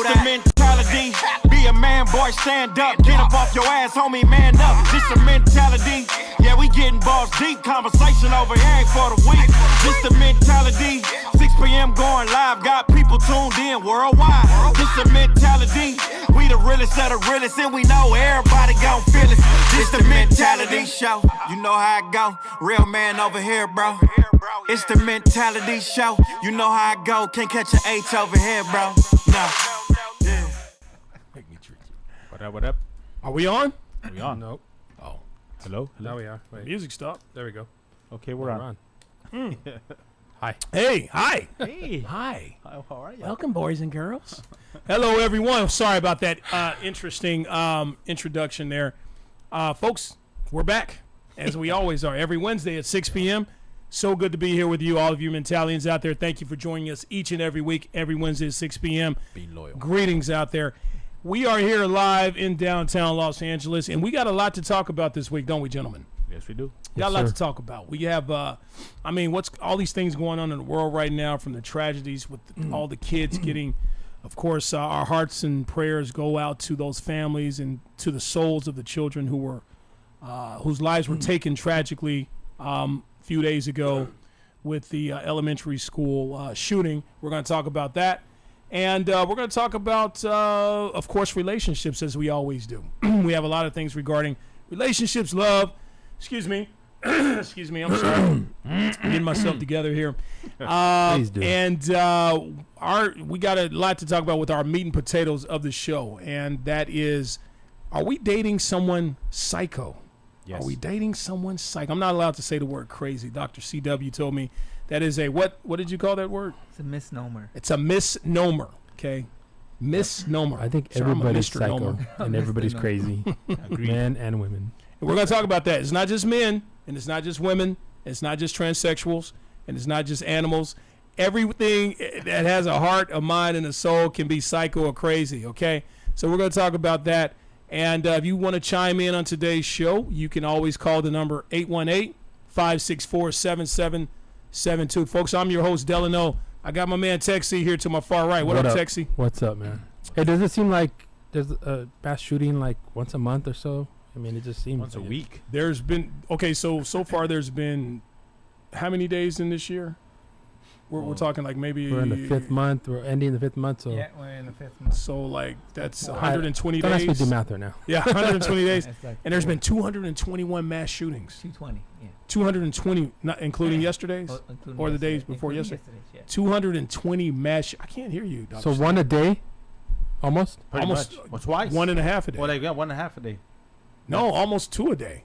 This the mentality. Be a man, boy, stand up. Get up off your ass, homie, man up. This the mentality. Yeah, we getting balls deep. Conversation over here ain't for the weak. This the mentality. 6 p.m. going live. Got people tuned in worldwide. This the mentality. We the realest of the realest, and we know everybody gon' feel it. This the mentality show. You know how I go. Real man over here, bro. It's the mentality show. You know how I go. Can't catch an H over here, bro. No. Yeah. Make me tricky. What up? Are we on? Are we on? Nope. Oh, Hello? Now we are. Wait. music stopped. There we go. Okay, we're on. Hi. Hey, hi. Hey. Hi. How are you? Welcome, boys and girls. Hello, everyone. Sorry about that interesting introduction there. Folks, we're back, as we always are, every Wednesday at 6 p.m. So good to be here with you, all of you Mentalians out there. Thank you for joining us each and every week, every Wednesday at 6 p.m. Being loyal. Greetings out there. We are here live in downtown Los Angeles, and we got a lot to talk about this week, don't we, gentlemen? Yes, we do. Got a Yes, lot sir. to talk about. We have, what's all these things going on in the world right now, from the tragedies with all the kids getting, of course, our hearts and prayers go out to those families and to the souls of the children who were, whose lives were taken tragically a few days ago with the elementary school shooting. We're going to talk about that. And we're going to talk about, of course, relationships, as we always do. We have a lot of things regarding relationships, love. Excuse me. Excuse me. I'm sorry. Getting myself together here. Please do. And we got a lot to talk about with our meat and potatoes of the show. And that is, are we dating someone psycho? Yes. Are we dating someone psycho? I'm not allowed to say the word crazy. Dr. CW told me that is a, what did you call that word? It's a misnomer. It's a misnomer, okay? Misnomer. I think So I'm a everybody's Mr. psycho Nomer. and everybody's Mr. crazy. Men and women. And we're going to talk about that. It's not just men, and it's not just women, it's not just transsexuals, and it's not just animals. Everything that has a heart, a mind, and a soul can be psycho or crazy, okay? So we're going to talk about that. And if you want to chime in on today's show, you can always call the number 818-564-7772. Folks, I'm your host, Delano. I got my man Texie here to my far right. What up, Texie? What's up, man? Hey, does it seem like there's a mass shooting like once a month or so? I mean, it just seems Once a like it. week. There's been, okay, so far there's been how many days in this year? We're talking like maybe. We're in the 5th month. We're ending the 5th month, so Yeah, we're in the 5th month. So like that's Don't 120 don't ask me to days. do math right now. Yeah, 120 days. It's like And there's four- been 221 mass shootings. 220. Yeah. 220, not including yesterday's. Oh, including Or the days yesterday. before Including yesterday. yesterday's, 220 mass. I can't hear you. Dr. So Steve. one a day, almost. Pretty Almost much. Well, twice. 1.5 a day. Well, like, yeah, 1.5 a day. No, almost 2 a day.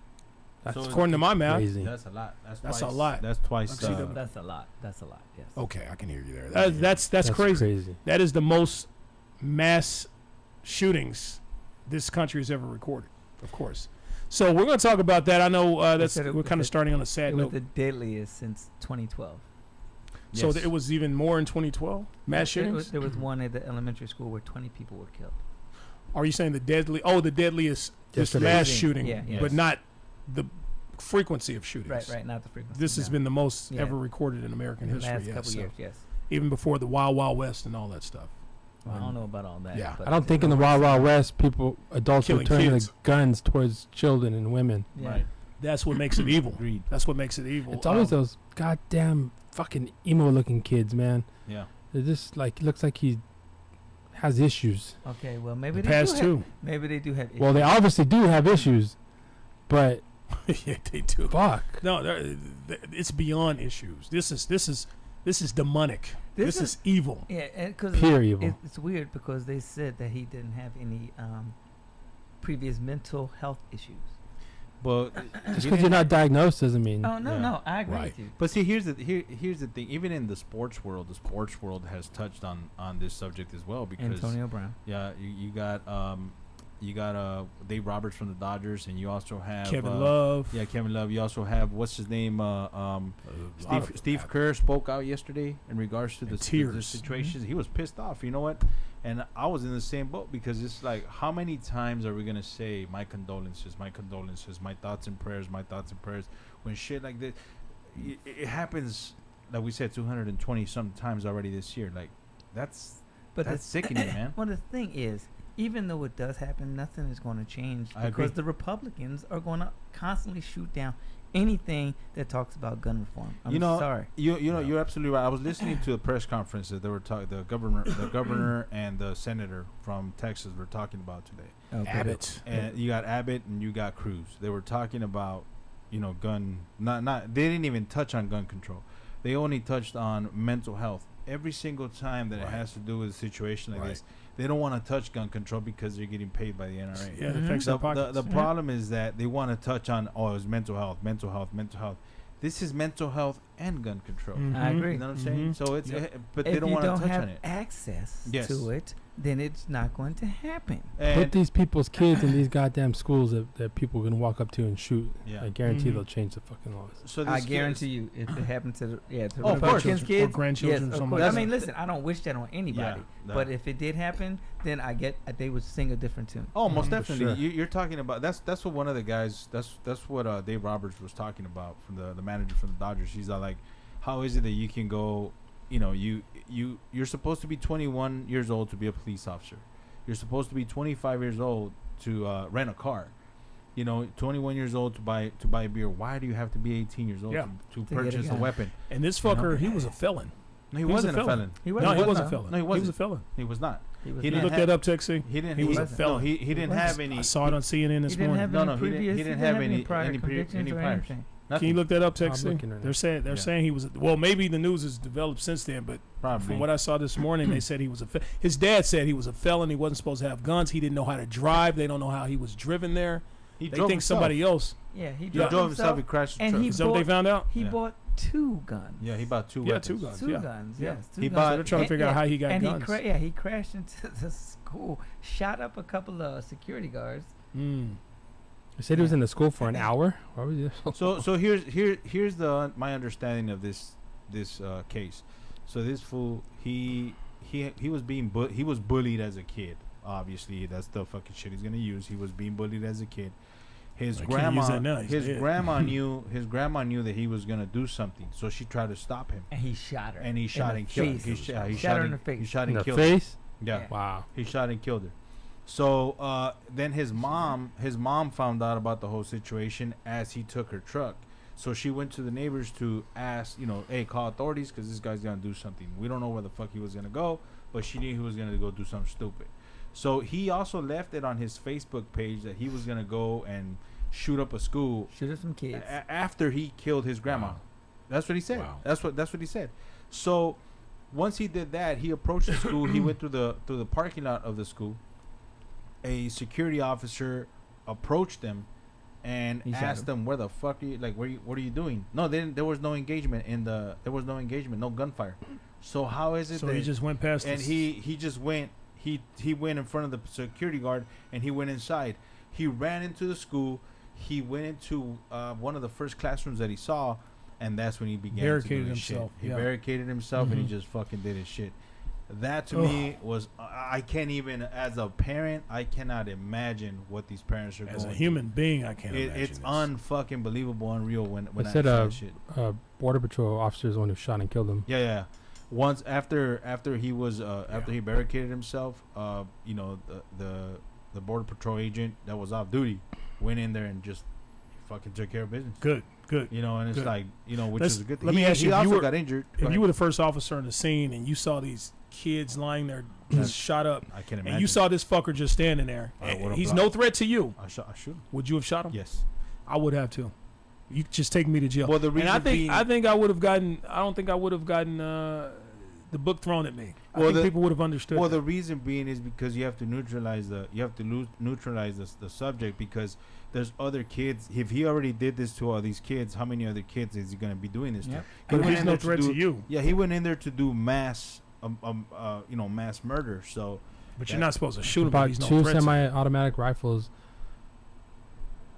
That's So According to my math. crazy. That's a lot. That's That's twice. a lot. That's twice. I've seen yeah. them. That's a lot. That's a lot. Yes. Okay, I can hear you there. That's crazy. crazy. That is the most mass shootings this country has ever recorded, of course. So we're going to talk about that. I know said it we're was kind of the- starting on a sad It was note. the deadliest since 2012. So Yes. it was even more in 2012 mass shootings. There was one at the elementary school where 20 people were killed. Are you saying the deadliest just Yesterday. mass Shooting. shooting, Yeah, but yes. not the frequency of shootings? Right. Not the frequency. This has no. been the most Yeah. ever recorded in American in the history. last couple so years. Yes. even before the Wild Wild West and all that stuff. Well, I don't know about all that. Yeah. but I don't think in the Wild Wild West, adults were Killing turning kids. the guns towards children and women. Yeah. Right. That's what makes it evil. Agreed. That's what makes it evil. It's always those goddamn fucking emo-looking kids, man. Yeah. They're just like, looks like he has issues. Okay. Well, the maybe they past do two. Have, maybe they do have. Well, they issues. obviously do have issues, but Yeah, they do. fuck. No, it's beyond issues. This is demonic. This is evil. Yeah, because Pure evil. it's weird because they said that he didn't have any previous mental health issues. Well, Just because you're not diagnosed doesn't mean. Oh no, Yeah. no, I agree Right. with you. but see, here's the thing. Even in the sports world has touched on this subject as well because Antonio Brown. yeah, you got Dave Roberts from the Dodgers, and you also have Kevin Love. Yeah, Kevin Love. You also have what's his name? Steve Kerr spoke out yesterday in regards to In the tears. situations. He was pissed off. You know what? And I was in the same boat because it's like, how many times are we gonna say my condolences, my thoughts and prayers, when shit like this, it happens. Like we said, 220 some times already this year. Like that's But That's sickening, man. Well, the thing is, even though it does happen, nothing is going to change I because agree. the Republicans are going to constantly shoot down anything that talks about gun reform. I'm You know, sorry. You know, you're absolutely right. I was listening to a press conference that they were talking. The governor and the senator from Texas were talking about today. Okay. Abbott. And you got Abbott and you got Cruz. They were talking about, you know, gun. Not. They didn't even touch on gun control. They only touched on mental health. Every single time that it Right. has to do with a situation like Right. this, they don't want to touch gun control because they're getting paid by the NRA. Yeah, it Mhm. affects their The pockets. problem is that they want to touch on it's mental health. This is mental health and gun control. I agree. You know what I'm saying? Mhm. So it's Yep. but If they don't you want to don't touch have on it. access Yes. to it, then it's not going to happen. Put And these people's kids in these goddamn schools that people can walk up to and shoot. yeah. I guarantee Mhm. they'll change the fucking laws. So I this guarantee you, if it happened to the Oh, of Republicans' course. Or kids, grandchildren yes, or of something course. like I that. mean, listen, I don't wish that on anybody, Yeah, but if it did happen, then I get they would sing a different tune. Oh, most For definitely. sure. You're talking about that's what one of the guys. That's what Dave Roberts was talking about from the manager from the Dodgers. He's like, how is it that you can go? You know, you're supposed to be 21 years old to be a police officer. You're supposed to be 25 years old to rent a car. You know, 21 years old to buy a beer. Why do you have to be 18 years old Yeah. to get a purchase a gun. weapon? And this You know? fucker, he was a felon. No, he was a wasn't a felon. felon. He No, wasn't. he wasn't no. a felon. No, he He was a wasn't. felon. He was not. He was He You didn't not. looked that up, Texie? He didn't. He was a no, felon. he didn't was. have any. I saw it on CNN this He didn't morning. have No, any no, he didn't- previous. he didn't have any prior convictions or priors. anything. Can you nothing. look that up, I'm Texie? looking right now. They're Yeah. saying he was. Well, maybe the news has developed since then, but Probably. from what I saw this morning, they said he was his dad said he was a felon. He wasn't supposed to have guns. He didn't know how to drive. They don't know how he was driven there. He They drove think himself. somebody else. Yeah, he He drove, drove himself. He crashed. and truck. he Is that what they bought- found out? He Yeah. bought 2 guns. Yeah, he bought 2 Yeah, weapons. 2 guns. 2 yeah. guns. Yeah. Yes, 2 He guns. bought- So they're trying to And- figure out yeah, how he got and guns. he crashed into the school, shot up a couple of security guards. Mm. They said he was in the school for an hour. Why was he? So here's my understanding of this case. So this fool he was being he was bullied as a kid. Obviously, that's the fucking shit he's gonna use. He was being bullied as a kid. His I can't use that now, grandma he's his dead. grandma knew that he was gonna do something, so she tried to stop him, And he shot her. and he in shot the and killed her. face. He Shot her in the face. He shot in and the killed her. face? Yeah. Yeah. Wow. He shot and killed her. So then his mom found out about the whole situation as he took her truck. So she went to the neighbors to ask, you know, hey, call authorities because this guy's gonna do something. We don't know where the fuck he was gonna go, but she knew he was gonna go do something stupid. So he also left it on his Facebook page that he was gonna go and shoot up a school Shoot at some kids. after he killed his grandma. Wow. That's what he said. Wow. That's what he said. So once he did that, he approached the school. He went through the parking lot of the school. A security officer approached them and He shot asked him. them, "Where the fuck are you? Like, what are you doing?" No, they didn't. There was no engagement no gunfire. So how is it So that he just went past and this. he just went he went in front of the security guard and he went inside. He ran into the school. He went into one of the first classrooms that he saw, and that's when he began Barricaded to do his himself, shit. He yeah. barricaded himself and he Mhm. just fucking did his shit. That to me was I can't even as a parent I cannot imagine what these parents are As a going. human being, I can't imagine It's this. unfucking believable, unreal when They I said, see that shit. Border Patrol officer is the one who shot and killed him. Yeah. Once after he was after he barricaded himself, you know the border patrol agent that was off duty went in there and just fucking took care of business. Good. You know, and it's Good. like which Let's- is a good thing. let me He ask you, he if you also were- got injured. If you were the first officer in the scene and you saw these kids lying there just shot up, I can imagine. and you saw this fucker just standing there, I would've he's blocked. no threat to you, I shoot him. would you have shot him? Yes. I would have too. You just take me to jail. Well, the and reason I think being- I think I would have gotten. I don't think I would have gotten the book thrown at me. I Well, think the- people would have understood. Well, that. the reason being is because you have to neutralize the subject because there's other kids. If he already did this to all these kids, how many other kids is he going to be doing this Yep. to? but He went he's in no there threat do- to you. Yeah, he went in there to do mass, mass murder. So But you're not supposed to shoot him. if Bought He's no two threat to you. semi-automatic rifles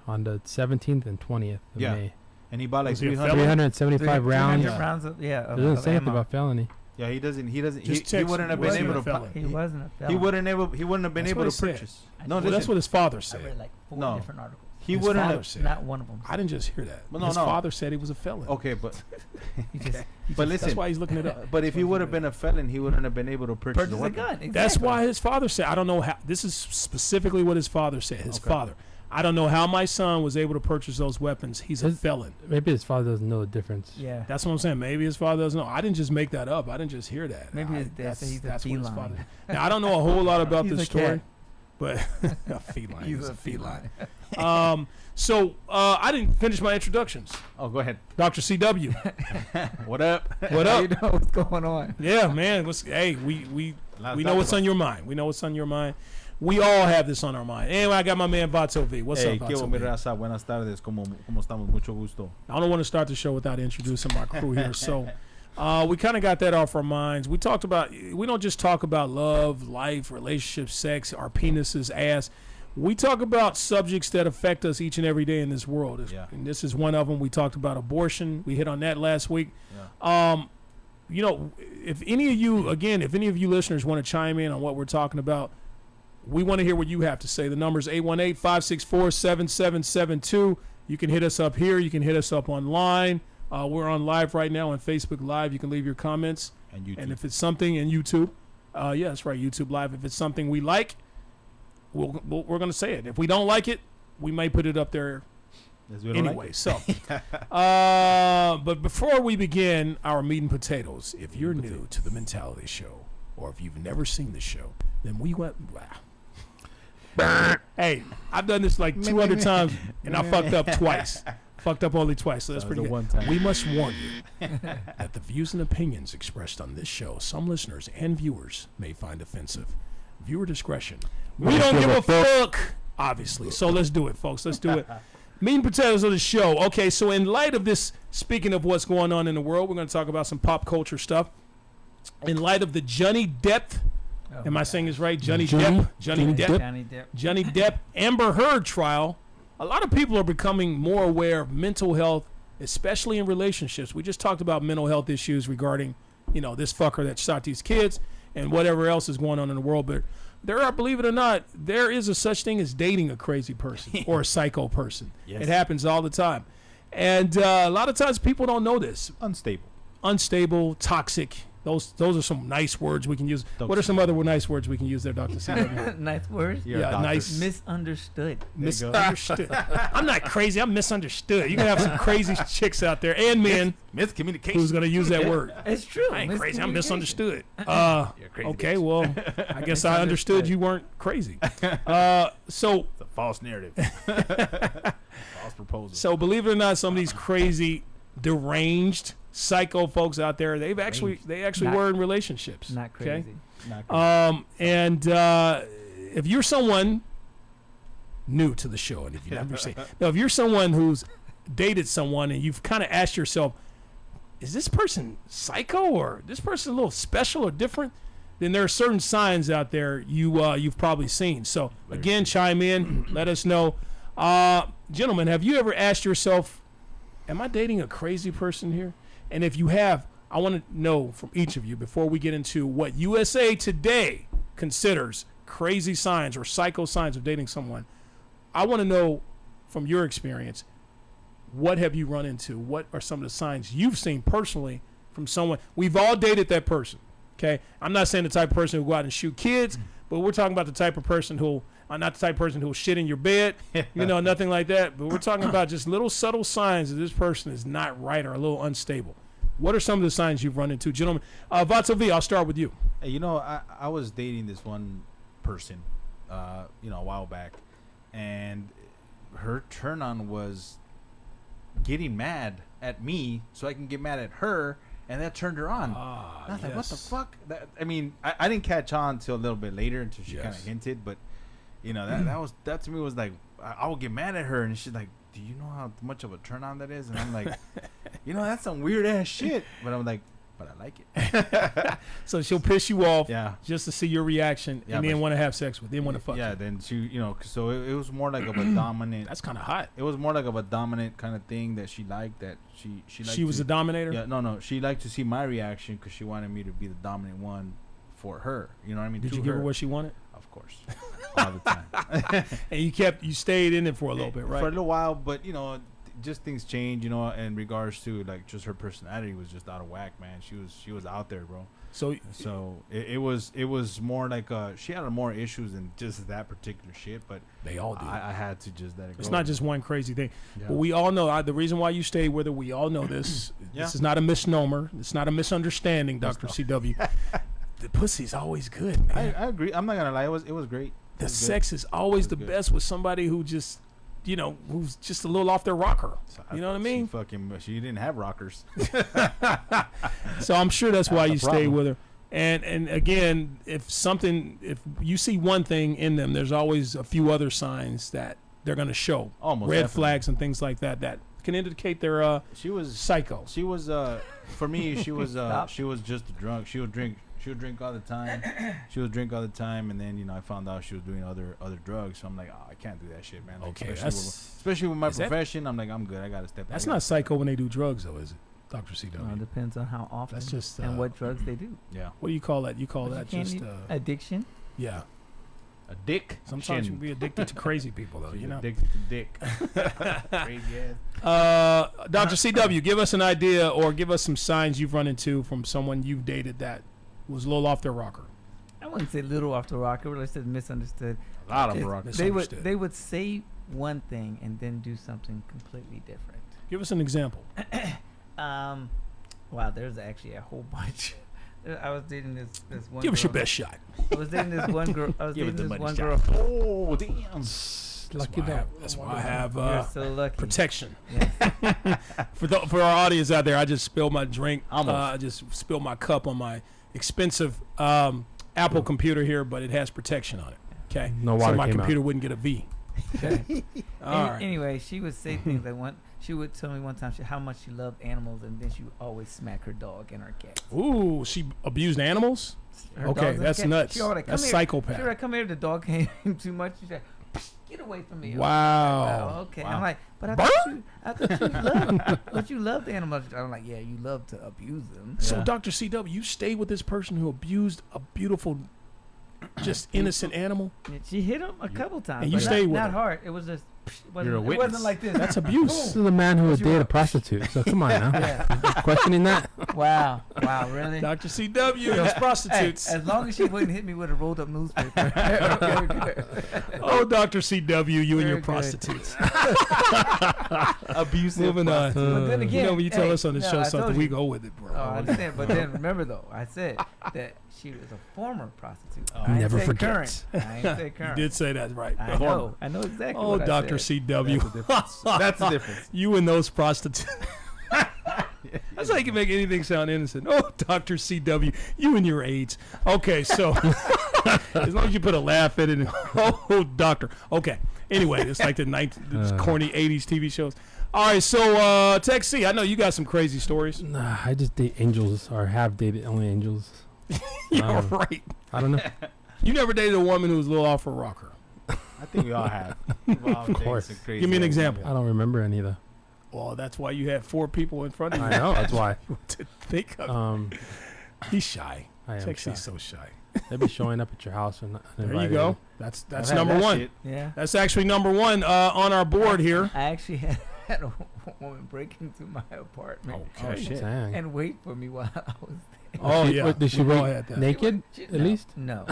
on the 17th and 20th of Yeah. May. and he bought like Was he a 300. felon? 375 rounds. 300 rounds of, It doesn't say anything ammo. about felony. Yeah, he doesn't. He Just he text wouldn't have me. been Was he able a to. felon? He wasn't a felon. He wouldn't been That's able what to it said. purchase. I No, read- Well, that's listen. what his father I said. read like 4 No. different articles. he His wouldn't father have. said. Not one of them. I didn't just hear that. Well, no, His no. father said he was a felon. Okay, but He just, but listen. That's why he's looking it up. But if he would have been a felon, he wouldn't have been able to purchase purchase a a weapon. gun. Exactly. That's why his father said. I don't know how. This is specifically what his father said. His Okay. father. I don't know how my son was able to purchase those weapons. He's a His- felon. Maybe his father doesn't know the difference. Yeah. That's what I'm saying. Maybe his father doesn't know. I didn't just make that up. I didn't just hear that. Maybe his dad said he's a what his feline. father. Now I don't know a whole lot about He's this a story, cat. but a feline. He's He's a a feline. So I didn't finish my introductions. Oh, go ahead. Dr. CW. What up? What How up? you know what's going on? Yeah, man. We know what's on your mind. We know what's on your mind. We all have this on our mind. Anyway, I got my man Vato V. What's Hey, up, qué Vato mi V? raza. Buenas tardes. ¿Cómo estamos? Mucho gusto. I don't want to start the show without introducing my crew here. So we kind of got that off our minds. We don't just talk about love, life, relationships, sex, our penises, ass. We talk about subjects that affect us each and every day in this world. Yeah. And this is one of them. We talked about abortion. We hit on that last week. Yeah. You know, if any of you listeners want to chime in on what we're talking about, we want to hear what you have to say. The number is 818-564-7772. You can hit us up here. You can hit us up online. We're on live right now on Facebook Live. You can leave your comments. And you And if it's something in YouTube, yeah, that's right, YouTube Live. If it's something we like, we're going to say it. If we don't like it, we may put it up there anyway. So, but before we begin our meat and potatoes, if you're new to the Mentality Show, or if you've never seen the show, then we went. Hey, I've done this like 200 times, and I fucked up twice. Fucked up only twice, so that's That was pretty the good. one time. We must warn you that the views and opinions expressed on this show, some listeners and viewers may find offensive. Viewer discretion. We don't give a fuck, obviously. So let's do it, folks. Let's do it. Meat and potatoes of the show. Okay, so in light of this, speaking of what's going on in the world, we're going to talk about some pop culture stuff. In light of the Johnny Depp, Oh, am I saying this right? Johnny Johnny- Depp? Johnny Johnny Depp? Johnny Depp. Johnny Depp Amber Heard trial. A lot of people are becoming more aware of mental health, especially in relationships. We just talked about mental health issues regarding, this fucker that shot these kids and whatever else is going on in the world. But there are, believe it or not, there is a such thing as dating a crazy person or a psycho person. Yes. It happens all the time. And a lot of times people don't know this. Unstable. Unstable, toxic. Those are some nice words we can use. What are some other nice words we can use there, Dr. C? Nice words. You're a Yeah, doctor. nice. Misunderstood. Misunderstood. I'm not crazy. I'm misunderstood. You can have some crazy chicks out there and men Miscommunication. who's going to use that word. It's true. I ain't crazy. I'm Miscommunication. You're misunderstood. a crazy Okay, bitch. well, I guess I understood you weren't crazy. So, It's a false narrative. False proposal. so believe it or not, some of these crazy, deranged, psycho folks out there, they actually Not- were in relationships. Not okay? crazy. Not good. And if you're someone new to the show, and if you never say, now if you're someone who's dated someone and you've kind of asked yourself, is this person psycho or this person a little special or different? Then there are certain signs out there you've probably seen. So again, chime in, let us know. Gentlemen, have you ever asked yourself, am I dating a crazy person here? And if you have, I want to know from each of you before we get into what USA Today considers crazy signs or psycho signs of dating someone. I want to know from your experience, what have you run into? What are some of the signs you've seen personally from someone? We've all dated that person. Okay. I'm not saying the type of person who go out and shoot kids, but we're talking about the type of person who, not the type of person who'll shit in your bed, nothing like that. But we're talking about just little subtle signs that this person is not right or a little unstable. What are some of the signs you've run into, gentlemen? Vato V, I'll start with you. Hey, I was dating this one person, a while back, and her turn on was getting mad at me so I can get mad at her, and that turned her on. And I was like, what the fuck? I didn't catch on until a little bit later until she kind of hinted, but that to me was like, I would get mad at her, and she's like, do you know how much of a turn on that is? And I'm like, that's some weird ass shit. But I'm like, but I like it. So she'll piss you off Yeah. just to see your reaction Yeah, and then but- want to have sex with, then want to fuck Yeah, you. then she, so it was more like of a dominant. That's kind of hot. It was more like of a dominant kind of thing that she liked. That she liked. She was to, a dominator? Yeah, no. She liked to see my reaction because she wanted me to be the dominant one for her. You know what I mean? Did To you give her what she wanted? Of course. all the time. And you stayed in it for a little bit, right? For a little while, but just things change, in regards to like just her personality was just out of whack, man. She was out there, bro. So it was more like she had more issues than just that particular shit, but they all do. I had to just let it go. It's not just one crazy thing. Yeah. But we all know the reason why you stayed with her. We all know this. Yeah. This is not a misnomer. It's not a misunderstanding, Dr. CW. The pussy's always good, man. I agree. I'm not gonna lie. It was great. The was good. sex is always It the was good. best with somebody who just, who's just a little off their rocker. So You know what I mean? She didn't have rockers. So I'm sure that's why That's you the stay problem. with her. And again, if you see one thing in them, there's always a few other signs that they're going to show. Almost Red definitely. flags and things like that can indicate they're She was psycho. She was for me. She was Stop. she was just a drunk. She would drink all the time. And then I found out she was doing other drugs. So I'm like, I can't do that shit, man. Like, Okay, especially with my is that- profession. I'm like, I'm good. I gotta step. That's I gotta not step psycho when they do drugs, though, is it, Dr. CW? Well, it depends on how often That's just and what drugs they do. Yeah, What do you call that? You call But that you can't just need addiction. yeah. a dick. Sometimes you chin. can be addicted to crazy people, though. She's You know. addicted to dick. Crazy ass. Dr. CW, give us an idea or give us some signs you've run into from someone you've dated that was a little off their rocker. I wouldn't say little off the rocker, but I said misunderstood. A lot of It's- rockers. Misunderstood. They would say one thing and then do something completely different. Give us an example. Wow, there's actually a whole bunch. I was dating this one. Give us your girl. best shot. I was dating this one girl. I was Give it dating the this money one shot. girl. Oh damn! Lucky dog. That's why I have You're so lucky. protection. Yes. For our audience out there, I just spilled my drink. Almost. I just spilled my cup on my expensive Apple computer here, but it has protection on it. Okay, No so water my came out. computer wouldn't get a V. Okay. All right. Anyway, she would say things like she would tell me one time how much she loved animals, and then she would always smack her dog and her cat. Ooh, she abused animals. Her Okay, dogs and that's cat. nuts. She always, That's "Come here." psychopath. She would come here. The dog came too much. She said, "Get away from me." Wow. Wow, okay. Wow. I'm like, but I thought you loved animals. I'm like, yeah, you love to abuse them. So, Yeah. Dr. CW, you stayed with this person who abused a beautiful, just innocent animal? And she hit him a couple times. And you but stayed with not her. hard. It was just. You're a It witness. wasn't like this. That's abuse. This is a man who would You date are- a prostitute. So come on now. Yeah. Questioning that? Wow. Wow. Really? Dr. CW, those Hey, prostitutes. as long as she wouldn't hit me with a rolled up newspaper. Very good. Oh, Dr. CW, you and Very your good. prostitutes. Abusive. Moving on. But then again, You know, when you tell hey, us on the no, show I something, told we you. go with it, bro. Oh, I understand. But then remember, though, I said that she was a former prostitute. Oh. I ain't Never say forget. current. I ain't say You current. did say that, right. I know. I know exactly Oh, what I Dr. said. CW. That's the difference. You and those prostitutes. That's how you can make anything sound innocent. Oh, Dr. CW, you and your AIDS. Okay, so as long as you put a laugh in it. Oh, doctor. Okay. Anyway, it's like those corny 80s TV shows. All right, so Tech C, I know you got some crazy stories. Nah, I just date angels or have dated only angels. You're Um, right. I don't know. You never dated a woman who was a little off her rocker. I think we all have. Of course. Give me an example. I don't remember any though. Well, that's why you had 4 people in front of you I know. That's why. to think of. Um, He's shy. I am Tech shy. C's so shy. They be showing up at your house and There you go. That's I've had number that 1. shit. Yeah. That's actually number 1 on our board here. I actually had a woman break into my apartment Okay. Oh, shit. Dang. and wait for me while I was there. Oh, Did she- yeah. what, did she We've all wait had that. naked? She- At least? No.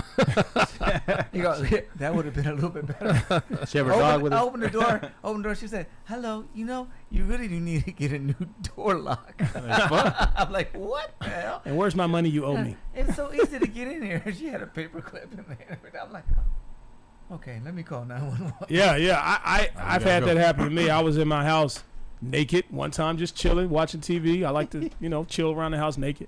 You go, that would have been a little bit better. She have her dog with I her. opened the door. Opened the door. She said, "Hello. You really do need to get a new door lock." I'm like, "What the hell?" And where's my money you owe me? It's so easy to get in here. She had a paper clip in there. I'm like, "Okay, let me call 911." Yeah. I've gotta had go. that happen to me. I was in my house naked one time, just chilling, watching TV. I like to, chill around the house naked.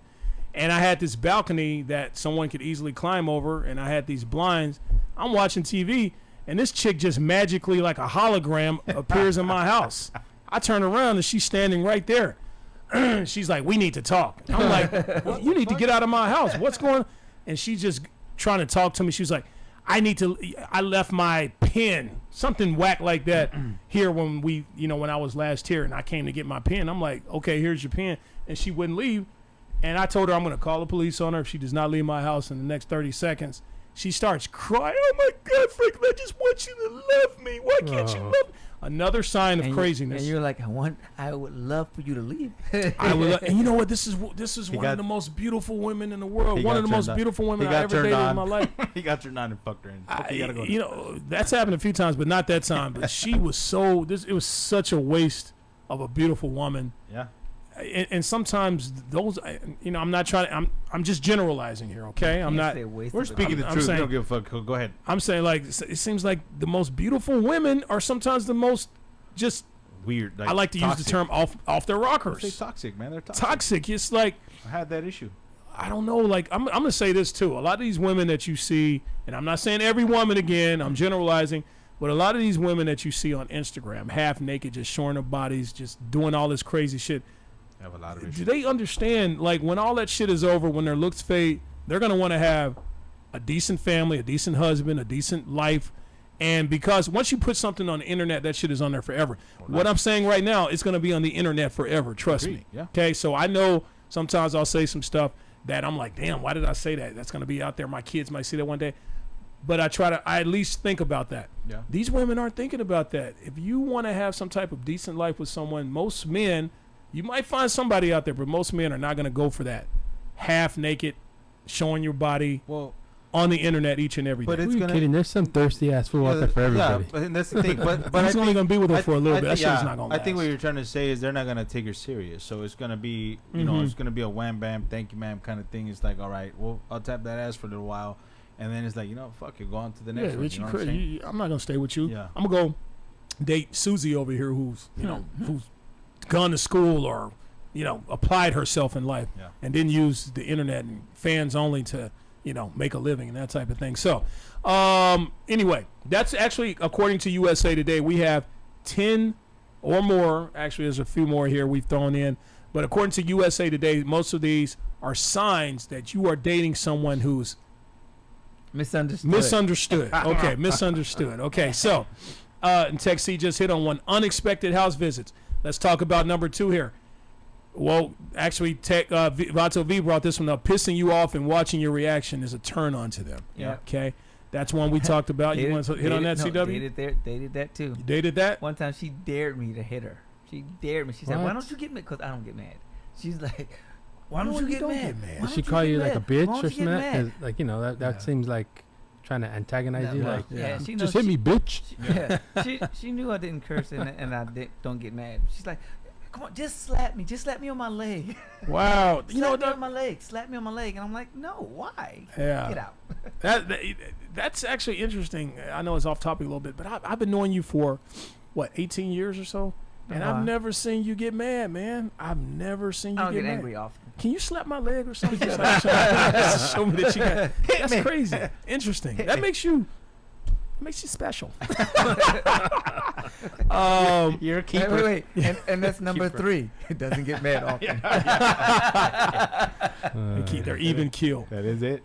And I had this balcony that someone could easily climb over, and I had these blinds. I'm watching TV, and this chick just magically, like a hologram, appears in my house. I turn around, and she's standing right there. She's like, "We need to talk." I'm like, well, "You need to get out of my house. What's going on?" And she's just trying to talk to me. She was like, I left my pen, something whack like that here when when I was last here, and I came to get my pen. I'm like, "Okay, here's your pen." And she wouldn't leave. And I told her I'm going to call the police on her if she does not leave my house in the next 30 seconds. She starts crying. Oh my God, Franklin, I just want you to love me. Why can't you Oh. love me? Another sign of And craziness. And you're like, I would love for you to leave. I would, and you know what? This is one got- of the most beautiful women in the world. He One got of the most turned on. beautiful women He I got ever turned dated in on. my life. He got turned on and fucked her in. Okay, you gotta go. You know, that's happened a few times, but not that time. But she was so. It was such a waste of a beautiful woman. Yeah. And sometimes those, you know, I'm not trying to. I'm just generalizing here. Okay, I'm not. We're speaking the I'm truth. saying- We don't give a fuck. Go ahead. I'm saying like it seems like the most beautiful women are sometimes the most just. Weird. I like to use the term off their Say rockers. toxic, man. They're toxic. Toxic. It's like. I had that issue. I don't know. Like I'm gonna say this too. A lot of these women that you see, and I'm not saying every woman again. I'm generalizing, but a lot of these women that you see on Instagram, half naked, just showing their bodies, just doing all this crazy shit. I have a lot of issues. Do they understand? Like when all that shit is over, when their looks fade, they're gonna want to have a decent family, a decent husband, a decent life. And because once you put something on the internet, that shit is on there forever. What I'm saying right now, it's gonna be on the internet forever. Trust Agreed, me. yeah. Okay. So I know sometimes I'll say some stuff that I'm like, damn, why did I say that? That's gonna be out there. My kids might see that one day. But I at least think about that. Yeah. These women aren't thinking about that. If you want to have some type of decent life with someone, most men, you might find somebody out there, but most men are not going to go for that. Half naked, showing your body Well, on the internet each and every day. but Who it's are you gonna. kidding? There's some thirsty ass fool out there for everybody. Yeah, but that's the thing. But I He's only think- going to be with her for a little bit. That yeah, shit's not going to I last. think what you're trying to say is they're not gonna take her serious. So it's gonna be, you know, Mhm. it's gonna be a wham bam, thank you ma'am kind of thing. It's like, all right, well, I'll tap that ass for a little while, and then it's like, you know, fuck it, go on to the next one. Rich, You know you what I'm crazy. saying? I'm not going to stay with you. Yeah. I'm going to go date Susie over here who's, you know, who's gone to school or, you know, applied herself in life Yeah. and didn't use the internet and fans only to, you know, make a living and that type of thing. So, anyway, that's actually, according to USA Today, we have 10 or more. Actually, there's a few more here we've thrown in. But according to USA Today, most of these are signs that you are dating someone who's Misunderstood. misunderstood. Okay, misunderstood. Okay, so, and Tech C just hit on one. Unexpected house visits. Let's talk about number 2 here. Well, actually, Vato V brought this one up. Pissing you off and watching your reaction is a turn on to them. Yeah. Okay, that's one we talked about. You want to hit on that, CW? Dated that too. You dated that? One time she dared me to hit her. She dared me. She said, "Why What? don't you get mad?" Because I don't get mad. She's like, "Why No, don't you you get don't mad? get mad. Why Did she don't you call get you like a mad? bitch Why or don't you something? get 'Cause, mad?" like, you know, that Yeah. seems like trying to antagonize you. No, Like, yeah, she just knows hit me, bitch. She knew I didn't curse and I don't get mad. She's like, "Come on, just slap me. Just slap me on my leg. Wow. You know Slap me what? on my leg. Slap me on my leg." And I'm like, "No, why? Yeah. Get out." That's actually interesting. I know it's off topic a little bit, but I've been knowing you for, what, 18 years or so? And I've never seen you get mad, man. I've never seen you I don't get get mad. angry often. Can you slap my leg or something? Just like, show me that you got. That's me. crazy. Interesting. That makes you special. You're a Wait, keeper. wait. And that's number Keeper. 3. It doesn't get mad often. They're even keel. That is it.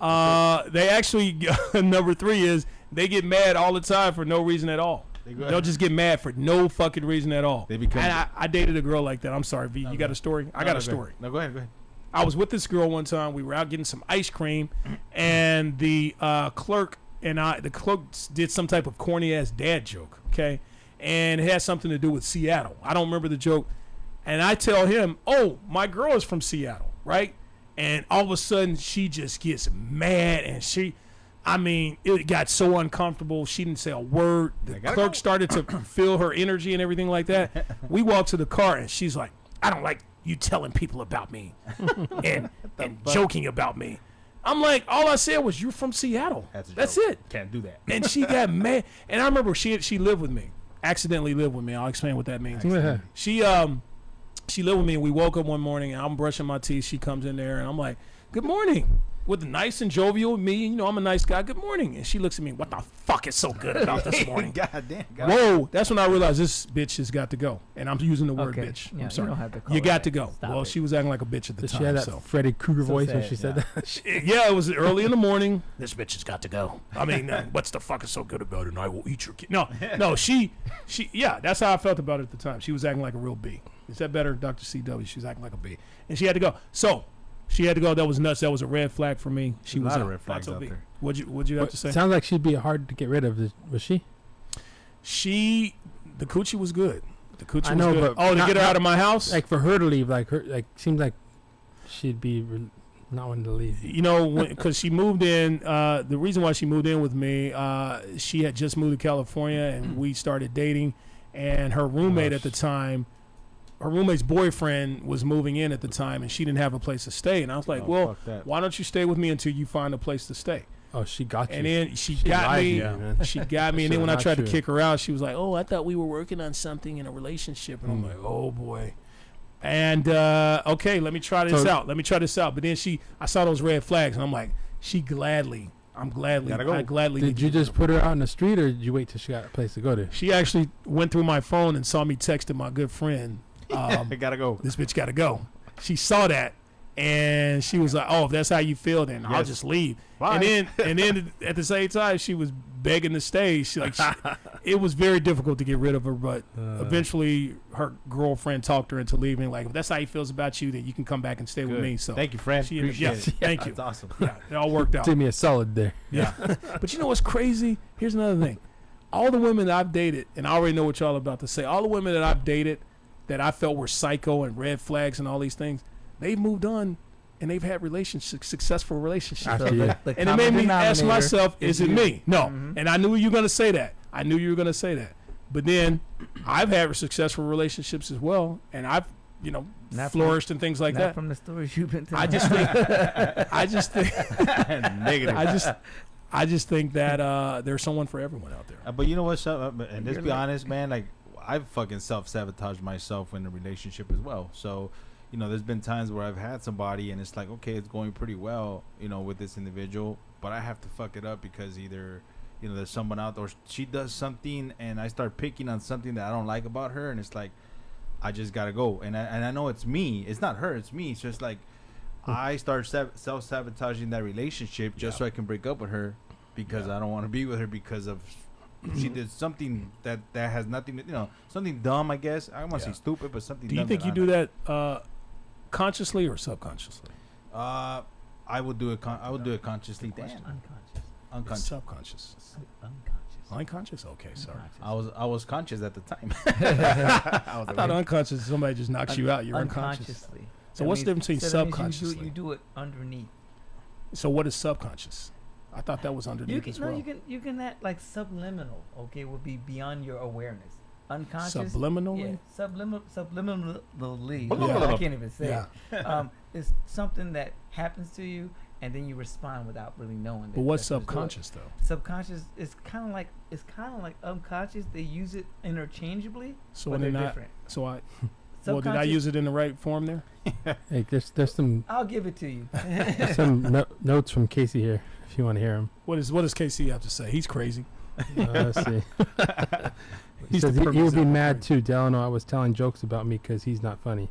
They actually number 3 is they get mad all the time for no reason at all. They'll just get mad for no fucking reason at all. They become- And I dated a girl like that. I'm sorry, V. You got a story? I got a story. No, go ahead. Go ahead. I was with this girl one time. We were out getting some ice cream, and the clerk did some type of corny ass dad joke. Okay, and it had something to do with Seattle. I don't remember the joke, and I tell him, "Oh, my girl is from Seattle, right?" And all of a sudden, she just gets mad, and it got so uncomfortable. She didn't say a word. The gotta clerk go. started to feel her energy and everything like that. We walked to the car, and she's like, "I don't like you telling people about me and joking about me." I'm like, all I said was, "You're from Seattle. That's joke. it." Can't do that. And she got mad. And I remember she lived with me, accidentally lived with me. I'll explain what that means. Yeah. She lived with me, and we woke up one morning, and I'm brushing my teeth. She comes in there, and I'm like, "Good morning," with a nice and jovial me. You know, I'm a nice guy. "Good morning." And she looks at me, "What the fuck is so good about this morning?" God damn. Whoa, that's when I realized this bitch has got to go. And I'm using the word Okay. bitch. Yeah, I'm sorry. you don't have to call You her got that. to go. Stop Well, it. she was acting like a bitch at the Did she time. have that So. Freddy Krueger voice when sad, she said that? Yeah, it was early in the morning. This bitch has got to go. I mean, what's the fuck is so good about it? And I will eat your kid. No, she, yeah, that's how I felt about it at the time. She was acting like a real B. Is that better, Dr. CW? She was acting like a B. And she had to go. So She had to go. That was nuts. That was a red flag for me. She A was lot of out. red flags That's out OB. there. What'd you have to say? Sounds like she'd be hard to get rid of. Was she? The coochie was good. The coochie I was know, good. but Oh, to not- get her out not- of my house? Like for her to leave, seems like she'd be not wanting to leave. You know, because she moved in. The reason why she moved in with me, she had just moved to California, and we started dating. And her roommate at the time, her roommate's boyfriend was moving in at the time, and she didn't have a place to stay. And I was like, Oh, well, fuck that. why don't you stay with me until you find a place to stay? Oh, she got you. And then she She got lied me. to you, man. She got me, and Shit, then when I not tried to true. kick her out, she was like, "Oh, I thought we were working on something in a relationship." And I'm like, "Oh boy." And okay, let me try this So- out. Let me try this out. But then I saw those red flags, and I'm like, I gladly. Did you just put her out in the street, or did you wait till she got a place to go to? She actually went through my phone and saw me texting my good friend. I gotta go. This bitch got to go. She saw that, and she was like, "Oh, if that's how you feel, then I'll Yes. just leave." Bye. And then at the same time, she was begging to stay. It was very difficult to get rid of her, but eventually her girlfriend talked her into leaving. Like, if that's how he feels about you, then you can come back and stay with Good. me. So Thank you, friend. she ended- Appreciate yes, it. thank you. That's awesome. Yeah, it all worked out. Did me a solid there. Yeah. But you know what's crazy? Here's another thing. All the women that I've dated, and I already know what y'all about to say, all the women that I've dated that I felt were psycho and red flags and all these things, they've moved on and they've had successful relationships. After you. And it made me ask myself, is it me? No. Mhm. And I knew you were going to say that. But then I've had successful relationships as well, and I've, Not flourished and things like Not that. from the stories you've been telling. I just think Negative. I just think that there's someone for everyone out there. But you know what? And let's You're be like- honest, man. Like, I've fucking self-sabotaged myself in a relationship as well. So, there's been times where I've had somebody and it's like, okay, it's going pretty well, with this individual, but I have to fuck it up because either, there's someone out there, or she does something and I start picking on something that I don't like about her, and it's like, I just gotta go. And I know it's me. It's not her. It's me. It's just like, I start self-sabotaging that relationship just so I can break up with her because I don't want to be with her because of she did something that has nothing to, something dumb, I guess. I don't want to Yeah. say stupid, but something Do you dumb. think that you I do like. that consciously or subconsciously? I would do it. I would do it consciously. Damn. Unconscious. Unconscious. Subconscious. Unconscious. Unconscious? Okay, sorry. I was conscious at the time. I thought unconscious is somebody just knocks you out. You're unconscious. Unconsciously. So That what's the difference between so that means subconsciously? You do it underneath. So what is subconscious? I thought that was underneath You can as well. you can act like subliminal. Okay, would be beyond your awareness. Unconscious. Subliminally? Yeah, subliminally. Yeah. I can't even say Yeah. it. It's something that happens to you, and then you respond without really knowing. But what's that's what it's doing. subconscious though? Subconscious is kind of like unconscious. They use it interchangeably, So but they're they're not. different. So well, did I Subconscious- use it in the right form there? Hey, there's some I'll give it to you. notes from Casey here if you want to hear them. What does KC have to say? He's crazy. Let's see. He He's says the he perfect would be example. mad too. Delano, I was telling jokes about me because he's not funny.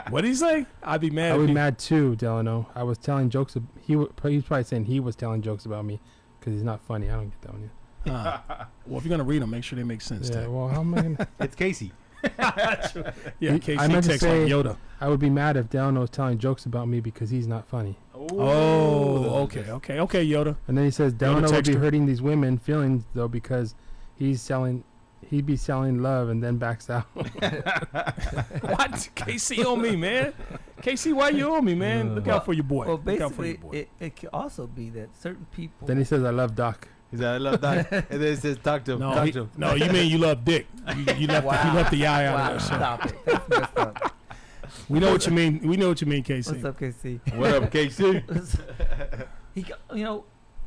What did he say? I'd be mad. I if would he- be mad too, Delano. I was telling jokes. He's probably saying he was telling jokes about me because he's not funny. I don't get that one yet. Well, if you're gonna read them, make sure they make sense. Yeah, Tech. well, how am I gonna? It's Casey. Yeah, I KC meant to takes like say- Yoda. I would be mad if Delano was telling jokes about me because he's not funny. Oh, okay, Yoda. And then he says Delano would be texture. hurting these women feelings though because he'd be selling love and then backs out. What? KC on me, man. KC, why you on me, man? Look out for your boy. Well, Look out for your basically, boy. it could also be that certain people. Then he says I love Doc. He's like, I love that. And then it says, talk to him. No, talk to him. no, you mean you love dick. You left the eye out Wow, of there. So. stop it. That's messed up. We know what you mean. We know what you mean, KC. What's up, KC? What up, KC?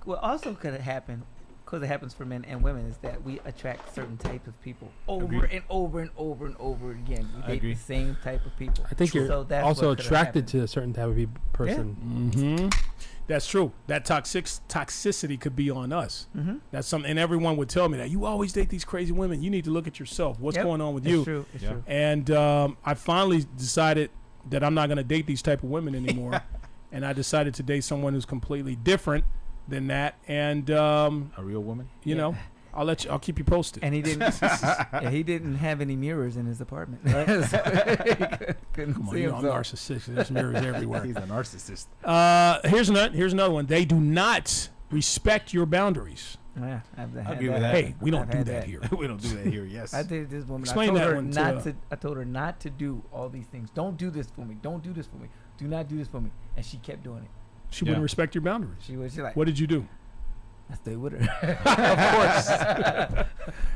What also could happen, because it happens for men and women, is that we attract certain type of people over Agreed. and over and over and over again. We I date agree. the same type of people. I think you're So that's also what could've attracted happened. to a certain type of person. Mm-hmm. That's true. That toxicity could be on us. Mm-hmm. That's something, and everyone would tell me that you always date these crazy women. You need to look at yourself. What's Yep, going on with It's you? true. It's Yeah. true. And I finally decided that I'm not going to date these type of women anymore, and I decided to date someone who's completely different than that. And A real woman? you know, I'll keep you posted. And he didn't. Yeah, he didn't have any mirrors in his apartment. So he couldn't Come on, see you know, I'm himself. narcissistic. There's mirrors everywhere. He's a narcissist. Here's another one. They do not respect your boundaries. Yeah, I've had give you that. that. Hey, we don't I've do had that here. We don't do that here. Yes. I did this woman. Explain I told that her one not to- to. I told her not to do all these things. Don't do this for me. Don't do this for me. Do not do this for me. And she kept doing it. She Yeah. wouldn't respect your boundaries. She like, What did you do? I stay with her. Of course.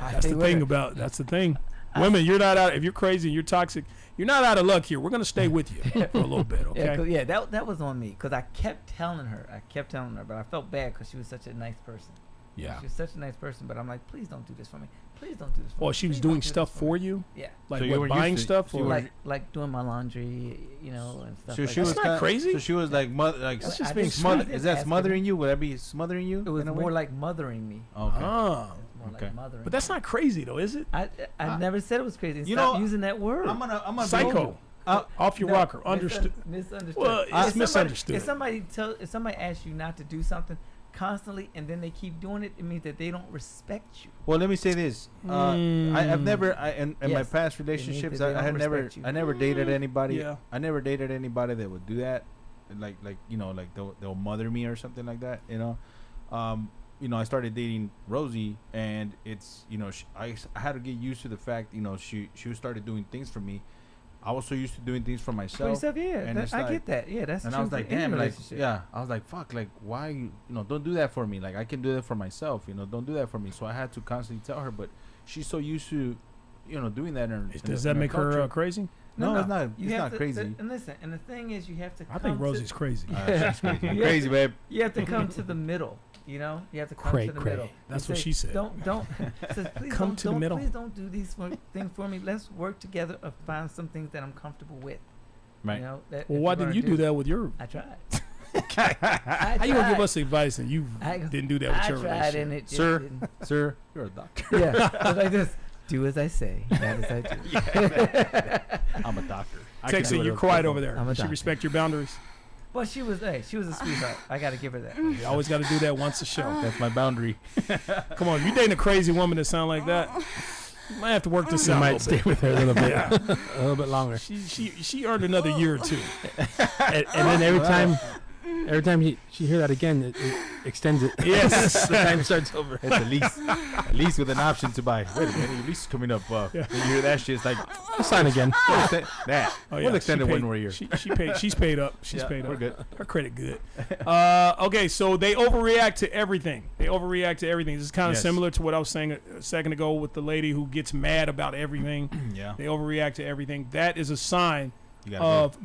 That's the thing about. That's the thing. Women, you're not out. If you're crazy, and you're toxic. You're not out of luck here. We're gonna stay with you for a little bit, Yeah, okay? 'cause- yeah, that was on me because I kept telling her. But I felt bad because she was such a nice person. Yeah. She was such a nice person, but I'm like, please don't do this for me. Please don't do this for me. Well, she was Please don't doing do this stuff for me." you, Yeah. like So you what, were buying used to- stuff, so or you were- Like doing my laundry, and stuff So like she that. was That's not kinda- crazy. So she was like, That's just being smother. smart. Is that smothering you? Would that be smothering you? It was in a more way? like mothering me. Okay. Ah, It's more Okay. like mothering. but that's not crazy though, is it? I I- never said it was crazy. You Stop know, using that word. I'm gonna Psycho. Off your No, rocker. Understood. Misunderstood. Well, If it's somebody- misunderstood. If somebody asks you not to do something constantly and then they keep doing it, it means that they don't respect you. Well, let me say this. I've never, in my Yes. past It means relationships, that they I had don't never, respect you. I never dated anybody. Yeah. I never dated anybody that would do that, like you know, like they'll mother me or something like that. You know, I started dating Rosie, and it's I had to get used to the fact, she started doing things for me. I was so used to doing things for For myself. yourself, yeah. and it's I like- get that. Yeah, that's And true I was for like, any damn, like, relationship. yeah. I was like, fuck, like, why don't do that for me. Like, I can do that for myself. Don't do that for me. So I had to constantly tell her, but she's so used to, doing that. Does that make her crazy? No, it's not. You It's have not to- crazy. And listen, and the thing is, you have to. I think come Rosie's to, crazy. She's crazy. Yeah. Crazy, babe. You have to come to the middle. You have to come Cray, to the cray. middle. That's You what say, she said. Don't. Says, please Come don't, to the don't- middle. Please don't do these things for me. Let's work together and find some things that I'm comfortable with. Right. That Well, if why you're didn't gonna you do that with your? I tried. How you gonna give us advice and you I- didn't do that with I your tried, and relationship? it Sir. didn't. Sir, you're a doctor. Yeah, it's like this. Do as I say, not as I do. I'm a doctor. Texas, you're quiet over there. I'm a Does she doctor. respect your boundaries? Well, she was a sweetheart. I got to give her that. You always got to do that once a show. That's my boundary. Come on, you dating a crazy woman that sound like that? You might have to work this You out. might a stay little bit. with her a little bit, Yeah. a little bit longer. She earned another year or two. And then every time she hear that again, it extends it. Yes. The time starts over. It's a lease with an option to buy. Wait a minute, your lease is coming up. Yeah. When you hear that shit, it's like Sign again. that. Oh, We'll extend she it one paid- more year. She paid. She's paid up. She's Yeah, paid up. we're good. Her credit good. Okay, so they overreact to everything. This is kind of Yes. similar to what I was saying a second ago with the lady who gets mad about everything. Yeah. They overreact to everything. That is a sign You gotta of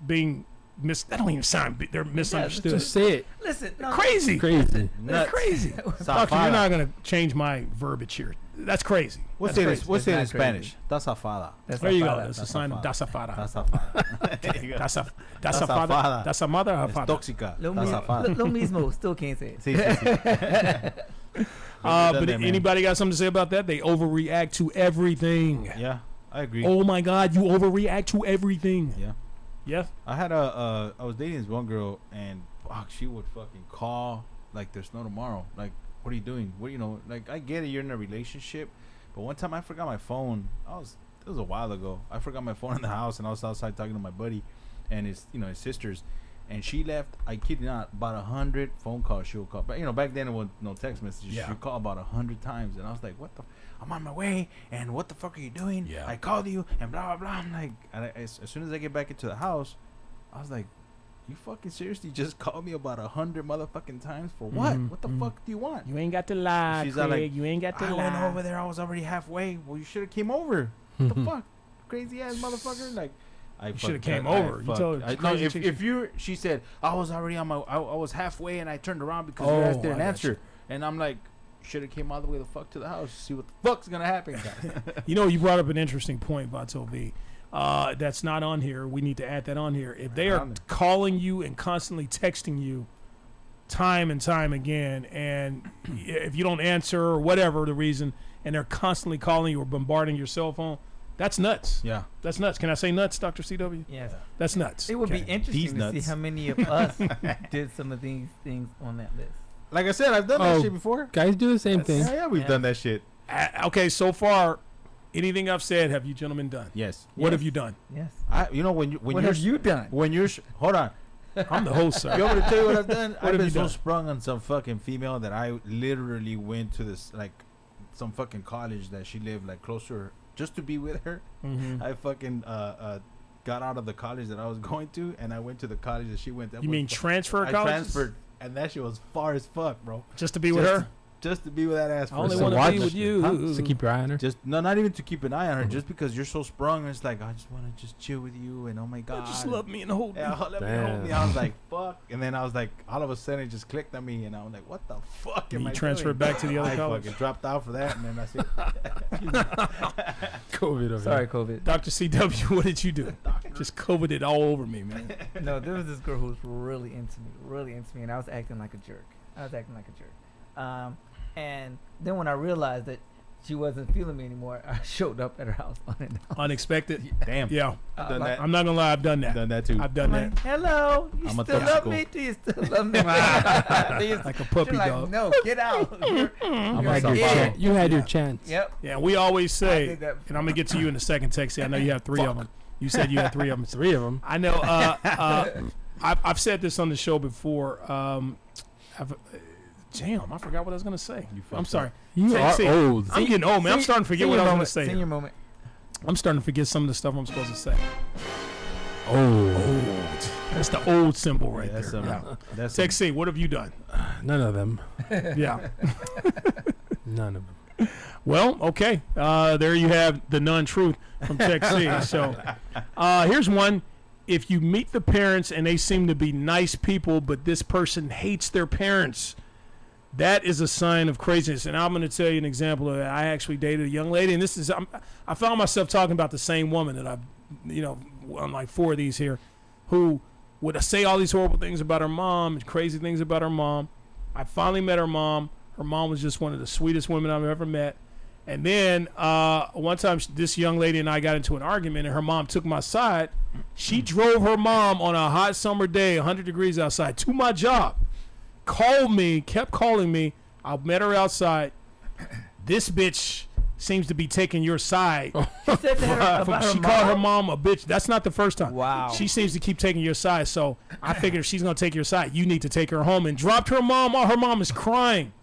being mis. That don't even sound. They're misunderstood. Just say it. Listen, no, Crazy. Crazy. That's crazy. Doctor, you're not gonna change my verbiage here. That's crazy. What's That's it? crazy. What's That's it in not Spanish? Tasafada. That's There you go. not That's a That's sign a of fada. dasafada. Tasafada. There you go. That's a Dasafada. That's a mother or Es father. tóxica. Lo, Tasafada. lo mismo, still can't say it. Sí, sí, sí. But man. anybody got something to say about that? They overreact to everything. Yeah, I agree. Oh my God, you overreact to everything. Yeah. Yeah. I was dating this one girl, and fuck, she would fucking call like there's no tomorrow. Like, what are you doing? Like, I get it, you're in a relationship, but one time I forgot my phone. It was a while ago. I forgot my phone in the house, and I was outside talking to my buddy and his sisters, and she left. I kid you not, about 100 phone calls she would call. But back then it was no text messages. Yeah. She would call about 100 times, and I was like, what the. I'm on my way, and what the fuck are you doing? Yeah. I called you, and blah, blah, blah. I'm like, as soon as I get back into the house, I was like, you fucking seriously just called me about 100 motherfucking times for what? Mhm, What the mhm. fuck do you want? You ain't got to lie, She's Craig. all like, you ain't got to I lie. went over there. I was already halfway. Well, you should have came over. What the fuck? Crazy ass motherfucker. Like, You shoulda came over. You told her, no, crazy chick- she said, I was already I was halfway and I turned around because Oh, your ass I didn't got answer. And I'm like, should have came all the way the fuck to the house. See what the fuck's gonna happen, guys. You brought up an interesting point, Vato V. That's not on here. We need to add that on here. If they are On there. calling you and constantly texting you time and time again, and if you don't answer or whatever the reason, and they're constantly calling you or bombarding your cell phone, that's nuts. Yeah. That's nuts. Can I say nuts, Dr. CW? Yes. That's nuts. It would Okay. be interesting These to see nuts. how many of us did some of these things on that list. Like I said, I've done that shit before. Guys do the same thing. Yeah, we've done that shit. Okay, so far, anything I've said, have you gentlemen done? Yes. What have you done? Yes. You know when What you're have you done? when you're hold on. I'm the host, sir. You want me to tell you what I've done? What I've have been you so done? sprung on some fucking female that I literally went to this like some fucking college that she lived like close to her just to be with her. Mhm. I fucking got out of the college that I was going to, and I went to the college that she went. That You was mean transfer I college? transferred, and that shit was far as fuck, bro. Just to be with her? Just to be with that ass. I only for want some to be watch with shit. you. Huh? Just to keep your eye on her. Just no, not even to keep an eye on her. Just because you're so sprung, it's like I just want to just chill with you, and oh my god, Just love me and hold me. Yeah, let me hold me. I was like, fuck, and then I was like, all of a sudden it just clicked on me, and I was like, what the fuck am You I transferred doing? back to the other I college? fucking dropped out for that, and then that's it. COVID over Sorry, here. COVID. Dr. CW, what did you do? Just COVID it all over me, man. No, there was this girl who was really into me, and I was acting like a jerk. And then when I realized that she wasn't feeling me anymore, I showed up at her house unannounced. Unexpected. Damn, Yeah. done like, that. I'm not going to lie. I've done that. Done that too. I've done I'm that. like, hello, you I'm a still love testicle. me? Do you still love me? Like a puppy She's like, dog. no, get out. You're You like, had your yeah. chance. You had your chance. Yep. Yeah, we always I say, did that. and I'm going to get to you in a second, Texie. I know you have 3 of them. You said you had 3 of them. 3 of them. I know. I've said this on the show before. Damn, I forgot what I was going to say. I'm sorry. You See, are old. I'm getting old, man. I'm starting to forget what I was going to say. Senior moment. I'm starting to forget some of the stuff I'm supposed to say. Old. That's the old symbol right That's there. some- Yeah. That's some- Texie, what have you done? None of them. Yeah. None of them. Well, okay. There you have the non-truth from Texie. So here's one. If you meet the parents and they seem to be nice people, but this person hates their parents, that is a sign of craziness. And I'm going to tell you an example of that. I actually dated a young lady, and this is I found myself talking about the same woman that I've, on like 4 of these here, who would say all these horrible things about her mom and crazy things about her mom. I finally met her mom. Her mom was just one of the sweetest women I've ever met. And then one time, this young lady and I got into an argument, and her mom took my side. She drove her mom on a hot summer day, 100 degrees outside, to my job. Called me, kept calling me. I met her outside. This bitch seems to be taking your side. She said that about her She mom? called her mom a bitch. That's not the first time. Wow. She seems to keep taking your side. So I figured if she's going to take your side, you need to take her home. And dropped her mom off. Her mom is crying.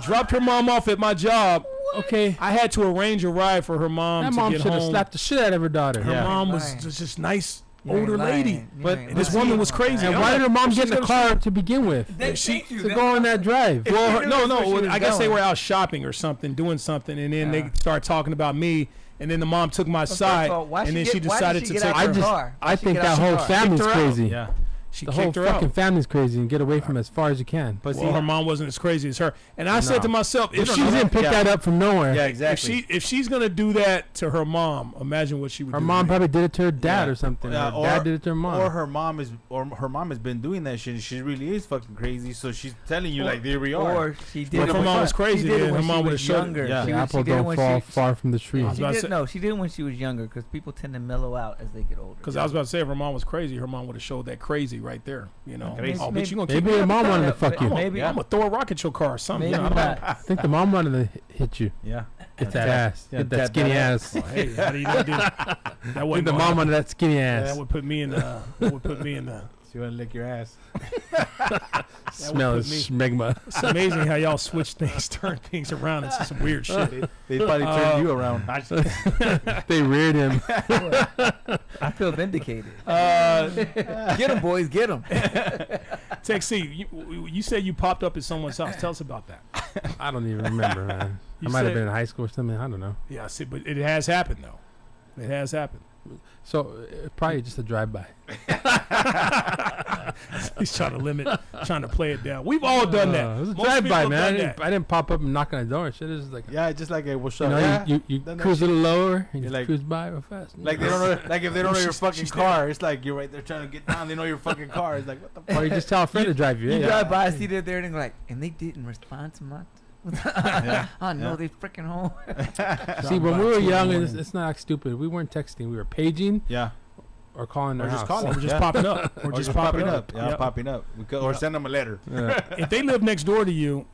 Dropped her mom off at my job. Okay. I had to arrange a ride for her mom That to mom get should have home. slapped the shit out of her daughter. Her Yeah. mom was Lying. just nice, You ain't older lying. lady. You But ain't this lying. woman was crazy. And I'm why like, did her mom she's get in the gonna car to begin with? They she- think you To that- go on that drive? If Well, you no, knew where she no. was I guess they going. were out shopping or something, doing something, and then Yeah. they started talking about me. And then the mom took my First side, of all, why and then get- she why did decided she to get take out I her her. just- car? Why I she think get that out her whole car? family's Kicked her out. crazy. Yeah. She The whole kicked her fucking out. family's crazy, and get away from her as far as you can. But Well, see, her mom wasn't as crazy as her. And I said to myself, If if she didn't pick Yeah. that up from nowhere, yeah, if exactly. she's gonna do that to her mom, imagine what she would her do. mom to me. probably did it to her dad Yeah. or something. Yeah, her dad did it to her mom. Or her mom has been doing that shit. She really is fucking crazy. So she's telling you like, there we are. Or she did But it if her when mom she- was crazy, she did it then when her she mom would've was showed it. younger. Yeah. the She apple did it don't when fall she- far from the tree. I was about to say- She did it when she was younger because people tend to mellow out as they get older. Because I was about to say, if her mom was crazy, her mom would have showed that crazy right there. You know, Crazy. oh, Maybe- bitch, you gonna kick Maybe me her out? mom wanted to but- fuck but you. maybe- I'm gonna throw a rocket at your car or something. Maybe You know, I don't know. not. I think the mom wanted to hit you. Yeah. Get that ass. Yeah, Get that that skinny ass. ass. Hey, how do you not do that? That I think wasn't the gonna mom happen. wanted that skinny That ass. would put me in the. That would put me in the. She want to lick your ass. Smell put of me- smegma. It's amazing how y'all switch things, turn things around. It's some weird shit. They probably turned you around. They reared him. I feel vindicated. Uh, Get them, boys, get them. Texie, you said you popped up at someone's house. Tell us about that. I don't even remember, man. You I might have said- been in high school or something. I don't know. Yeah, see, but it has happened though. It has happened. So probably just a drive-by. He's trying to play it down. We've all done that. It was a Most drive-by, people have man. done that. I didn't pop up and knock on the door. Shit, it was like, Yeah, just like a what's you up? know, Yeah. you Done that cruise a shit. little lower and you You're like- cruise by real fast. Like they don't know, like if they don't know your She's- fucking she's there. car, it's like you're right there trying to get down. They know your fucking car. It's like what the Or fuck? you just tell a friend to drive you. You Yeah. drive by, see they're there, and they're like, and they didn't respond to my. I know Yeah. they freaking home. See, when by we were 2 in the young, morning. it's not like stupid. We weren't texting. We were paging. Yeah. or calling their Or just house. call Or just popping up. Or Or just popping up. Yeah, Yep. popping up. Or send them a letter. Yeah. If they live next door to you,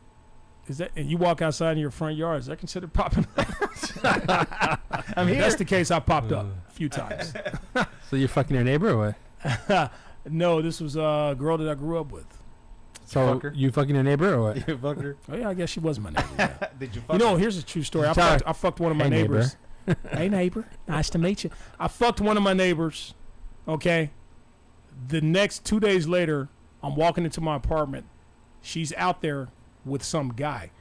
is that and you walk outside in your front yard, is that considered popping up? I'm If that's the case, I popped up a few times. So you're fucking your neighbor or what? No, this was a girl that I grew up with. So Fucker. you fucking your neighbor or what? You fucker. Oh yeah, I guess she was my neighbor. Yeah. Did you fuck You know, her? here's a true story. Sorry. I fucked one of my Hey, neighbors. Hey neighbor, nice to meet you. I fucked one of my neighbors. Okay. The next 2 days later, I'm walking into my apartment. She's out there with some guy.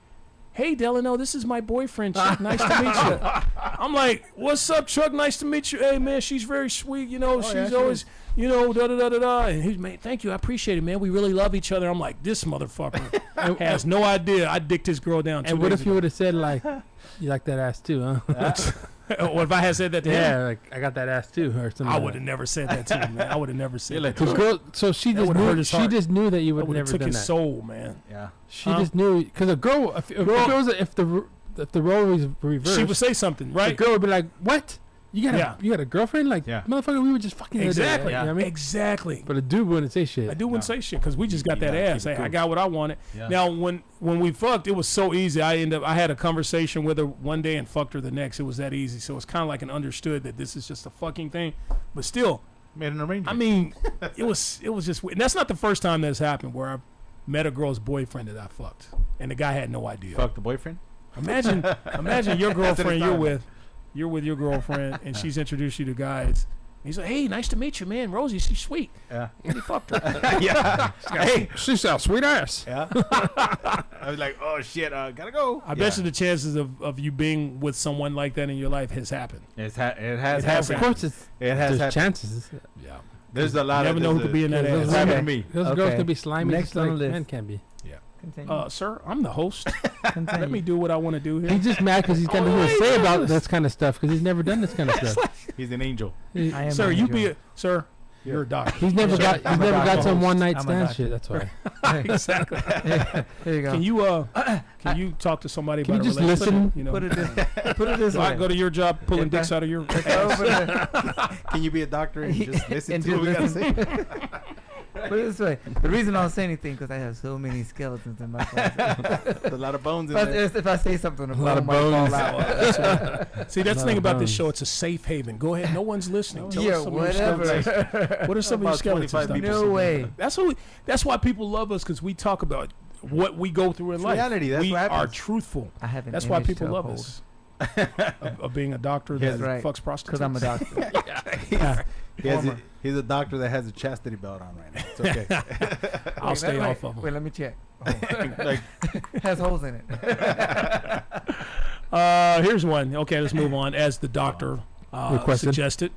Hey Delano, this is my boyfriend, Chuck. Nice to meet you. I'm like, what's up, Chuck? Nice to meet you. Hey man, she's very sweet. You know, yeah, she's she always, you know, da da da da da. And he's, man, thank you, I appreciate it, man. We really love each other. I'm like, this motherfucker has no idea I dicked this girl down. And what if you would have said like, you like that ass too, huh? What if I had said that to him? Yeah, like I got that ass too, or something. I like would have never said that to him, man. I would have never said You're that. like, Cause girl, so she That just would've hurt knew. his She heart. just knew that you I would would have never took done his that. soul, man. Yeah. She Huh? just knew because a girl, if the role was reversed, She would say something, the right? girl would be like, "What? You got a girlfriend? Like, Yeah. motherfucker, we were just fucking the other day." Exactly. You know what I mean? Exactly. But a dude wouldn't say shit. I do wouldn't say shit because we just got Yeah, that ass. keep it Hey, I cool. got what I wanted. Yeah. Now, when we fucked, it was so easy. I had a conversation with her one day and fucked her the next. It was that easy. So it's kind of like an understood that this is just a fucking thing. But still, Made an arrangement. I mean, it was just weird. And that's not the first time that's happened where I met a girl's boyfriend that I fucked and the guy had no idea. fuck the boyfriend. Imagine your girlfriend time. you're with your girlfriend and she's introduced you to guys. He's like, hey, nice to meet you, man. Rosie, she's sweet. Yeah. And he fucked her. Yeah. Hey. She's a sweet ass. Yeah. I was like, oh shit, gotta go. I bet you the chances of you being with someone like that in your life has happened. It has It happened. has Of course, it's It has there's happened. chances. Yeah. There's a lot You of. never know who could be in that Those It's ass. happened to Okay. me. Those girls Okay. can be slimy Next just on the like list. men can be. Continue. Sir, I'm the host. Continue. Let me do what I want to do here. He's just mad because he's got nothing to say about this kind of stuff because he's never done this kind of stuff. He's an angel. He- I am Sir, an you angel. be you're a doctor. He's never Sure. got I'm a some doctor. one night I'm a stand doctor. shit. That's why. Exactly. There you go. Can you talk to somebody Can about you a just relationship? listen? You know, Put it this so I way. go to your job pulling If dicks I- out of your Over the- Can you be a doctor and just listen And to what we gotta just say? Put it this way. The reason I don't say anything because I have so many skeletons in my closet. There's a lot of bones in there. If I say something, a lot of bone might bones. fall out. See, that's the Lot thing of about this bones. show. It's a safe haven. Go ahead. No one's listening. Tell Yeah, us some of your whatever. skeletons. What are some of your About skeletons? 25 Doc? people. No way. That's why people love us because we talk about what we go through in It's life. reality, that's we what are happens. truthful. I have an That's why image people to love uphold. us. of being a doctor Yes, that right. fucks prostitutes. Because I'm a doctor. Yeah. He's a doctor that has a chastity belt on right now. It's okay. I'll Wait, stay wait, off of them. Wait, let me check. Like, Has holes in it. Here's one. Okay, let's move on. As the doctor Requested. suggested,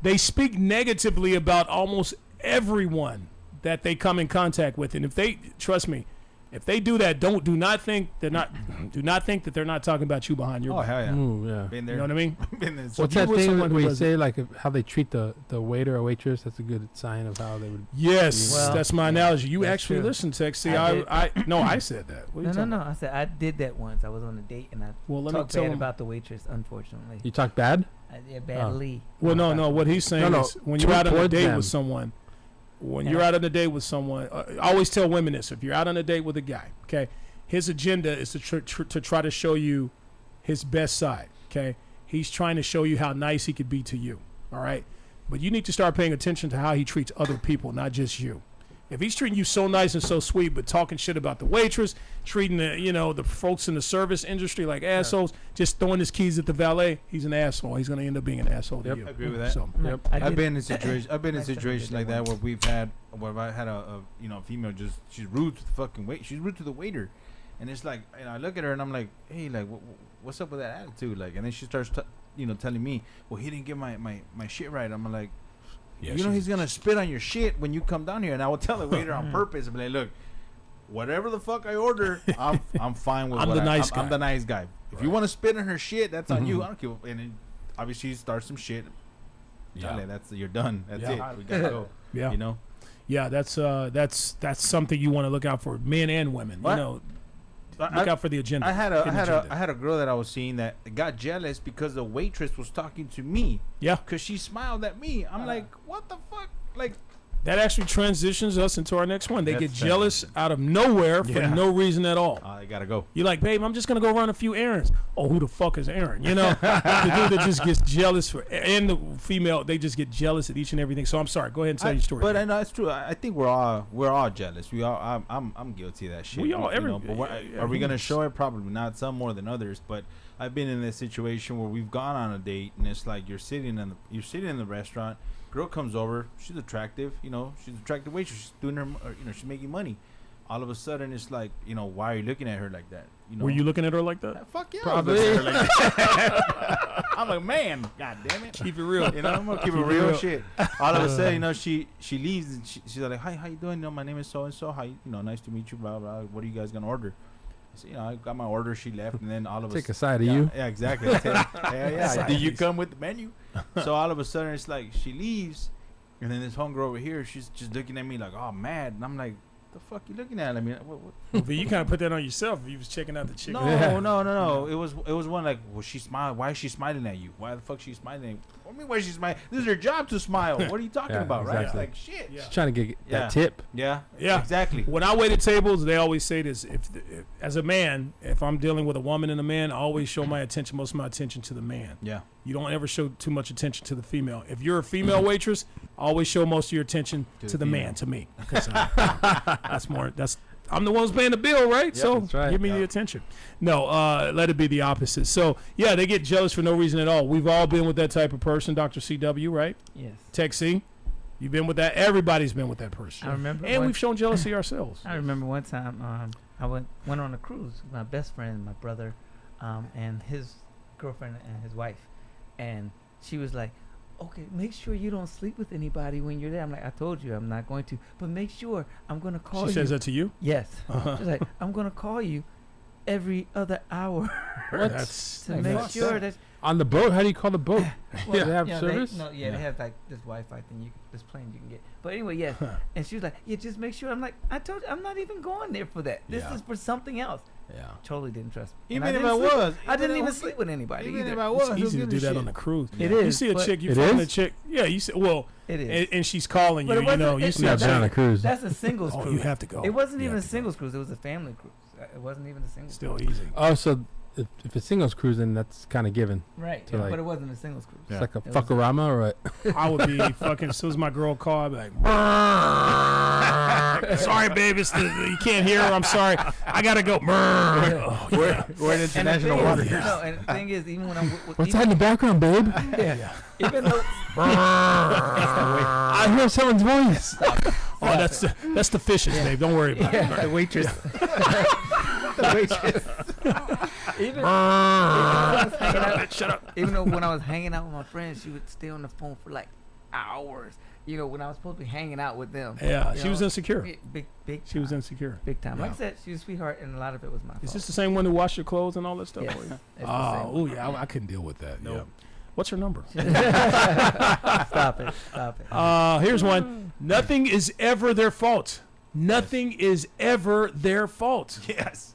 they speak negatively about almost everyone that they come in contact with, and if they trust me, if they do that, do not think that they're not talking about you behind your oh back. hell yeah. Ooh, yeah. Been You there. know what I mean? Been there. So What's if that you're with thing someone who where you does say like how they treat the waiter or waitress? That's a good sign of how they would. Yes, Well, that's my analogy. You that's actually true. listen, Tex. See, I I said that. What are you No, no, talking no. I said I did that once. I was on a date and I Well, let me talked tell bad him. about the waitress. Unfortunately, You talk bad. yeah, badly. Well, no, no. What he's saying No, is when you're out on a towards date them. with someone, when Yeah. you're out on a date with someone, I always tell women this: if you're out on a date with a guy, okay, his agenda is to try to show you his best side. Okay, he's trying to show you how nice he could be to you. All right, but you need to start paying attention to how he treats other people, not just you. If he's treating you so nice and so sweet, but talking shit about the waitress, treating the folks in the service industry like assholes, just throwing his keys at the valet, he's an asshole. He's gonna end up being an asshole Yep. to you. I agree with that. So, Yep. I've been in situations. I've been in I said I did situations that like that once. where I had a female just she's rude to the fucking wait. She's rude to the waiter, and it's like, and I look at her and I'm like, hey, like what's up with that attitude? Like, and then she starts telling me, well, he didn't get my shit right. I'm like, Yeah, you know, she's- he's gonna spit on your shit when you come down here, and I will tell the waiter on purpose. I'm like, look, whatever the fuck I order, I'm fine with. I'm what the nice I'm guy. the nice guy. If you want to spit on her shit, that's on you. Mhm. I don't care. And then obviously she starts some shit. Yeah. Dale, that's you're done. That's Yeah. it. We gotta go. Yeah, You know. yeah, that's something you want to look out for, men and women. What? You know, Look out for the agenda. I had Hidden agenda. a girl that I was seeing that got jealous because the waitress was talking to me. Yeah. Because she smiled at me. I'm like, what the fuck? Like, That actually transitions us into our next one. They That's get jealous out of nowhere for Yeah. no reason at all. I gotta go. You're like, babe, I'm just gonna go run a few errands. Oh, who the fuck is Aaron? You know, the dude that just gets jealous for, and the female, they just get jealous at each and everything. So I'm sorry. Go ahead and tell your story. But I man. know it's true. I think we're all jealous. We all. I'm guilty of that shit. We all- every- But yeah, are we gonna humans. show it? Probably not. Some more than others. But I've been in this situation where we've gone on a date and it's like you're sitting in the restaurant. Girl comes over. She's attractive. She's an attractive waitress. She's doing her. She's making money. All of a sudden, it's like, why are you looking at her like that? Were you looking at her like that? Fuck yeah. Probably. I was looking at her like that. I'm like, man, god damn it. Keep it real. I'm gonna keep it real shit. All of a sudden, she leaves and she's like, hi, how you doing? My name is so and so. How nice to meet you. Blah blah. What are you guys gonna order? So, I got my order. She left, and then all of a Take a side of yeah, you. Yeah, exactly. yeah. Side Did you piece. come with the menu? So all of a sudden, it's like she leaves, and then this homegirl over here, she's just looking at me like, oh, mad, and I'm like, the fuck you looking at? I mean, what? But you kind of put that on yourself if you was checking out the chick. No, Yeah. no. It was one like, well, she smiled. Why is she smiling at you? Why the fuck she smiling at you? I mean, why is she smiling? This is her job to smile. What are you talking Yeah, about, right? exactly. Like shit. Yeah. Just trying to get Yeah. that tip. Yeah. Yeah. Exactly. When I wait at tables, they always say this: if as a man, if I'm dealing with a woman and a man, I always show most of my attention to the man. Yeah. You don't ever show too much attention to the female. If you're a female waitress, always show most of your attention to the man, to me. 'Cause, I'm the one who's paying the bill, right? So that's right. give me the attention. No, let it be the opposite. So yeah, they get jealous for no reason at all. We've all been with that type of person, Dr. CW, right? Yes. Tech C, you've been with that. Everybody's been with that person. I remember. And we've shown jealousy ourselves. I remember one time I went on a cruise with my best friend, my brother, and his girlfriend and his wife, and she was like, okay, make sure you don't sleep with anybody when you're there. I'm like, I told you I'm not going to, but make sure I'm going to call you. She says that to you? Yes. She's like, I'm going to call you every other hour That's to Like make fuck sure that. that. On the boat? How do you call the boat? Well, they have you know, service? They Yeah. have like this Wi-Fi thing, this plane you can get. But anyway, yes. And she was like, yeah, just make sure. I'm like, I told you, I'm not even going there for that. This Yeah. is for something else. Yeah. Totally didn't trust me. And Even if didn't I sleep- was, I didn't even even if- sleep with anybody Even either. if I was, It's who easy to gives do a that shit? on a cruise. It You is, see a but- chick, you It find a is? chick. Yeah, you see. Well, It is. and she's calling But you. it You know, wasn't- you it- see. Not that's- been on a cruise. That's a singles Oh, cruise. you have to go. It wasn't You even a have to go. singles cruise. It was a family cruise. It wasn't even a singles Still cruise. easy. Oh, so if it's singles cruise, then that's kind of given. Right. So, like- but it wasn't a singles cruise. Yeah. It's like a It was- fuckorama or what? I would be fucking. As soon as my girl called, I'd be like, sorry, babe, you can't hear her. I'm sorry. I gotta go. Oh, yeah. We're in And the international thing water is, here. no, and the thing is, even when I'm What's that in the background, babe? even though I hear someone's voice. Oh, that's the fishes, babe. Don't worry about it. the waitress, the waitress, even when I was hanging out, Shut up. even though when I was hanging out with my friends, she would stay on the phone for like hours. You know, when I was supposed to be hanging out with them. Yeah, you she was know, insecure. big. She was time. insecure. Big time. Like Yeah. I said, she was a sweetheart, and a lot of it was my fault. Is this the same one who washed your clothes and all that stuff? Yes. for you? It's the same Oh, yeah, I couldn't deal with that. Nope. Yeah. What's her number? Stop it. Stop it. Here's one. Nothing is ever their fault. Nothing is ever their fault. Yes.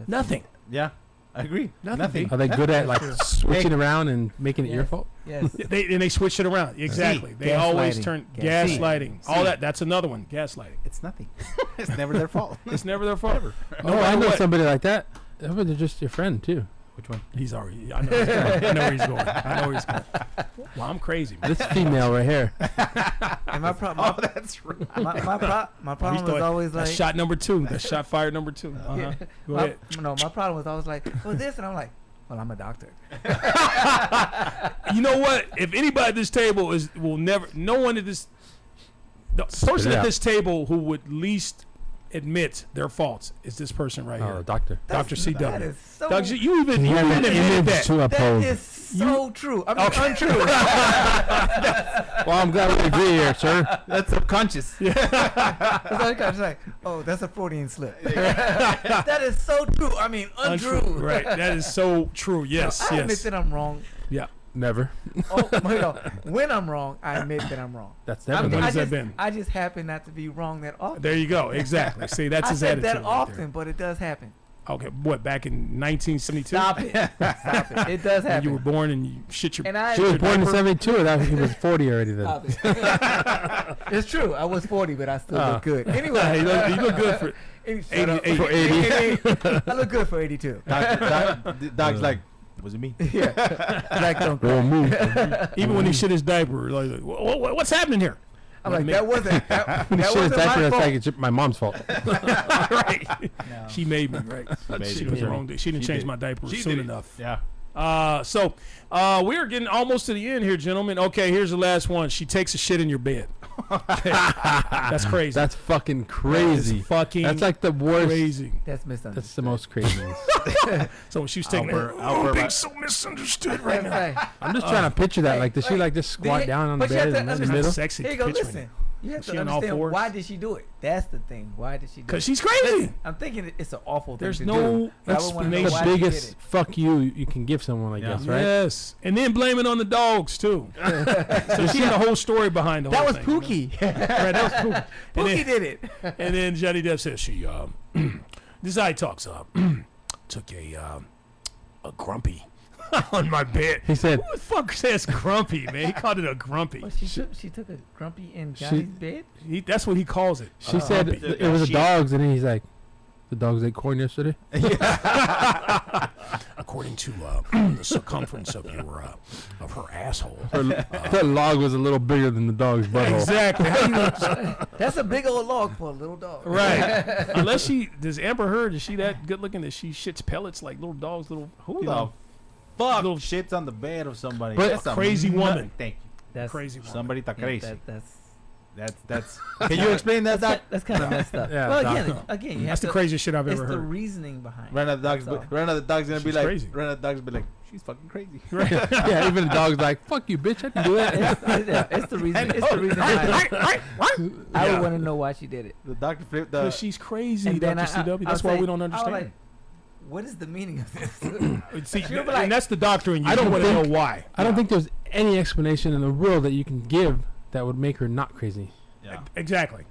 Nothing. Yeah. I agree. Nothing. Are they good at like True. switching around and making it your Yes. fault? Yes. They switch it around. Exactly. They always Gaslighting. turn Gas- gaslighting. All that. That's another one. Gaslighting. It's nothing. It's never their fault. It's never their fault. Oh, I know somebody like that. But they're just your friend too. Which one? He's already. I know. He's going. I know where he's going. I know where he's going. Well, I'm crazy, man. This female right here. And my problem. Oh, that's right. My problem was thought- always That's like. shot number 2. That's shot fired number 2. Uh-huh. Yeah. Go my, ahead. No, my problem was always like, well, this, and I'm like, well, I'm a doctor. You know what? If anybody at this table will never. No one at this. The person it at out. this table who would least admit their faults is this person right Oh, here. doctor. Dr. CW. That is so. Dr. You even You have an admitted image that. to That uphold. is so true. I mean, untrue. Well, I'm glad we agree here, sir. That's subconscious. It's like, I was like, oh, that's a Freudian slip. That is so true. I mean, untrue. Right. That is so true. Yes. I admit Yes. that I'm wrong. Yeah. Never. Oh, no, when I'm wrong, I admit that I'm wrong. That's I never. mean, When been. has that just, been? I just happen not to be wrong that often. There you go. Exactly. See, that's I his said attitude. that right often, there. but it does happen. Okay, what, back in 1972? Stop it. Stop it. It does When you were happen. born and you shit your. And I. She was born in diaper? 72. That he was 40 already then. Stop it. It's true. I was 40, but I still look good. Hey, Anyway, you look good for. 88. For 80. I look good for 82. Doc's like, was it me? Like, don't Roll move. Even when he shit his diaper, like, what's happening here? I'm like, me. that wasn't. That When he shit his wasn't diaper, my that's fault. like it's my mom's fault. Right. No. She made me, right? made She you. was Yeah. wrong. She didn't She change did. my diaper She soon did it. enough. Yeah. So we're getting almost to the end here, gentlemen. Okay, here's the last one. She takes a shit in your bed. That's crazy. That's fucking That is crazy. fucking That's like the worst. crazy. That's misunderstood. That's the most crazy. So when she was taking Albert- it, Albert- being so misunderstood right That's now. right. I'm just trying to picture that. Hey, Like, does she hey, like just squat they- down on the but you have bed to in the understand- middle? Sexy Here you go. picture. Listen. You have Is to she on all understand fours? why did she do it? That's the thing. Why did she do it? Because she's crazy. I'm thinking it's an awful thing There's to no do. I would wanna know The explanation. why she did biggest it. fuck you can give someone, I Yeah. guess, right? Yes, and then blame it on the dogs too. So she had a whole story behind the That whole was thing. Pookie. Right, that was Pookie. And Pookie then, did it. and then Johnny Depp says she this is how he talks. Took a grumpy on my bed. He said, Who the fuck says grumpy, man? He called it a grumpy. Well, she took a grumpy in Johnny's bed. That's what he calls it. she said grumpy. it was the She- dogs, and then he's like, the dogs ate corn yesterday. According to the circumference of your of her asshole. That log was a little bigger than the dog's butthole. Exactly. How you That's a big old log for a little dog. Right. Unless does Amber Heard, is she that good looking that she shits pellets like little dogs, Who you the know, fuck little- shits on the bed of somebody? But- That's a Crazy nut- woman. Thank you. That's crazy woman. Somebody ta yeah, crazy. that's Can you explain that, Doc? that's kind of messed up. Yeah, well, Doc. again, you have That's the to, craziest shit I've it's ever the heard. reasoning behind. Right now, the dog's That's all. right now the dog's gonna be She's like, crazy. right now the dog's be like, she's fucking crazy. Yeah, even the dog's like, fuck you, bitch, I didn't do that. It's the reason. It's the reason behind it. I would want to know why she did it. The doctor flipped the. Because she's crazy, And then Dr. CW. I That's was why we like- don't I was understand. like, what is the meaning of this? See, she'll be and like- that's the doctor in you. I don't want to know think- why. I don't think there's any explanation in the world that you can give that would make her not crazy. yeah. Exactly.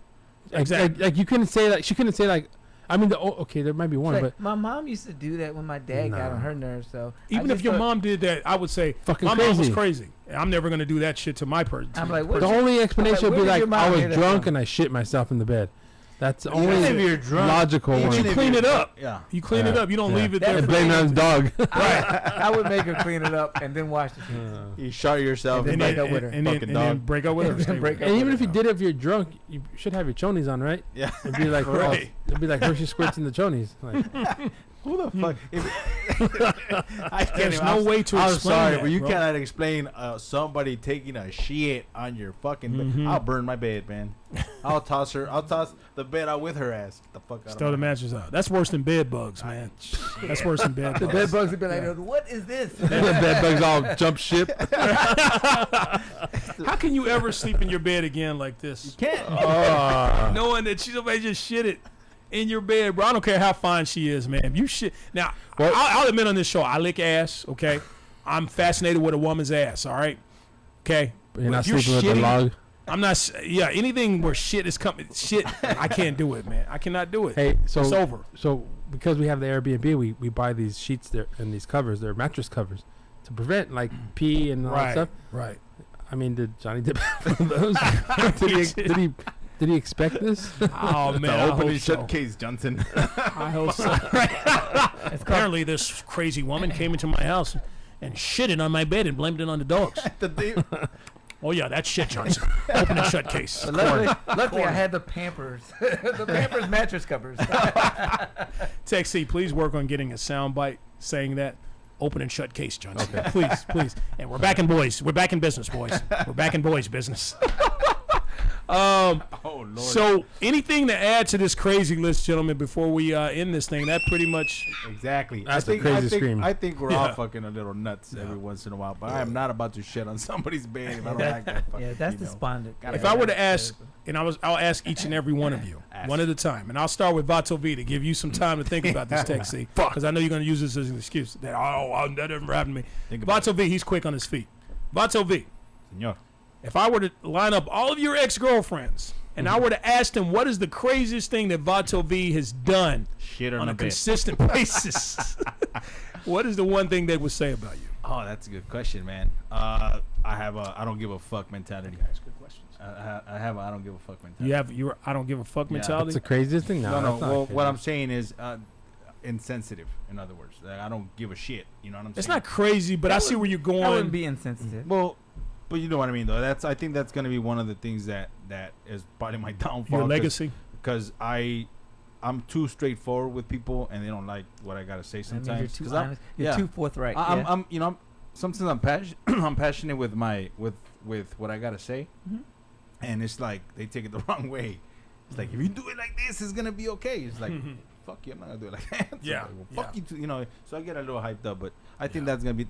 Like, Exactly. like you couldn't say like she couldn't say like, I mean, okay, there might be one, Like, but my mom used to do that when my dad got No. on her nerves. So I Even if just your thought- mom did that, I would say, Fucking my mom was crazy. crazy. And I'm never going to do that shit to my person. I'm like, the what? only explanation would where be did like your mom I hear was that drunk from? and I shit myself in the bed. That's the Even only if you're drunk, logical even one. you if clean you're it up. Yeah. You clean it Yeah. up. You don't Yeah. leave it That's there. And the blame it on the dog. I would make her clean it up and then wash the sheets. You shot yourself. And and then then, break up with her. and then, Fucking and then dog. break up with her. And then Stay break with up her. And even if you did it if you're drunk, you should have your chonies on, right? Yeah. It'd be like Right. it'd be like Hershey squirts in the chonies. Like, Who the fuck? I can't There's even- no I'm- way to I'm explain sorry, that, but you bro. cannot explain somebody taking a shit on your fucking bed. Mhm. I'll burn my bed, man. I'll toss the bed out with her ass. Get the fuck out Throw the of my mattress out. That's worse than bed bugs, man. That's worse than bed The bugs. bed bugs would be like, what is this? the bed bugs all jump ship. How can you ever sleep in your bed again like this? Can't. Knowing that somebody just shit it in your bed, bro. I don't care how fine she is, man. If you shit. Now, Well- I'll admit on this show, I lick ass, okay? I'm fascinated with a woman's ass, all right? Okay? You're not If you're sleeping with the shitting- log. I'm not, yeah, anything where shit is coming, shit, I can't do it, man. I cannot do it. Hey, so It's over. So because we have the Airbnb, we buy these sheets there and these covers. They're mattress covers to prevent like pee and all that Right, stuff. right. I mean, did Johnny Depp have one of those? did he expect this? Oh, man, I hope so. case, Johnson. I hope so. Apparently, this crazy woman came into my house and shitted on my bed and blamed it on the dogs. Oh, yeah, that's shit, Johnson. Open and shut case. But luckily I had the Pampers, the Pampers mattress covers. Texie, please work on getting a sound bite saying that. Open and shut case, Johnson. Please, please. And we're back in boys. We're back in business, boys. We're back in boys business. Oh Lord. So anything to add to this crazy list, gentlemen, before we end this thing? That pretty much. Exactly. That's a crazy scream. I think we're all Yeah. fucking a little nuts every once in a while, but I am not about to shit on somebody's bed if I don't like that. Fucking, Yeah, that's you know. despondent. Gotta If go. I were to ask, and I'll ask each and every one of you, Ask. one at a time, and I'll start with Vato V to give you some time to think about this, Texie, because I know you're going to use this as an excuse. That that never happened to me. Think about Vato V, he's quick on his feet. Vato V, Senor. if I were to line up all of your ex-girlfriends and I were to ask them what is the craziest thing that Vato V has done Shit on on a a bed. consistent basis, what is the one thing they would say about you? Oh, that's a good question, man. I have a I don't give a fuck mentality. That's good questions. I have a I don't give a fuck mentality. You have your I don't give a fuck Yeah. mentality. That's the craziest thing. No, that's not Well, crazy. what I'm saying is insensitive. In other words, like, I don't give a shit. You know what I'm It's saying? not crazy, but I see where you're I going. wouldn't be insensitive. Well, but you know what I mean, though. I think that's gonna be one of the things that is probably my downfall. Your legacy. Because I'm too straightforward with people, and they don't like what I gotta say That means sometimes. you're too 'Cause I'm- honest. You're yeah. too forthright. I'm you know, sometimes I'm passionate. I'm passionate with with what I gotta say, Mhm. and it's like they take it the wrong way. It's like if you do it like this, it's gonna be okay. It's like fuck you, I'm not gonna do it like that. So Yeah, like, well, fuck yeah. you too, you know. So I get a little hyped up, but I think Yeah. that's gonna be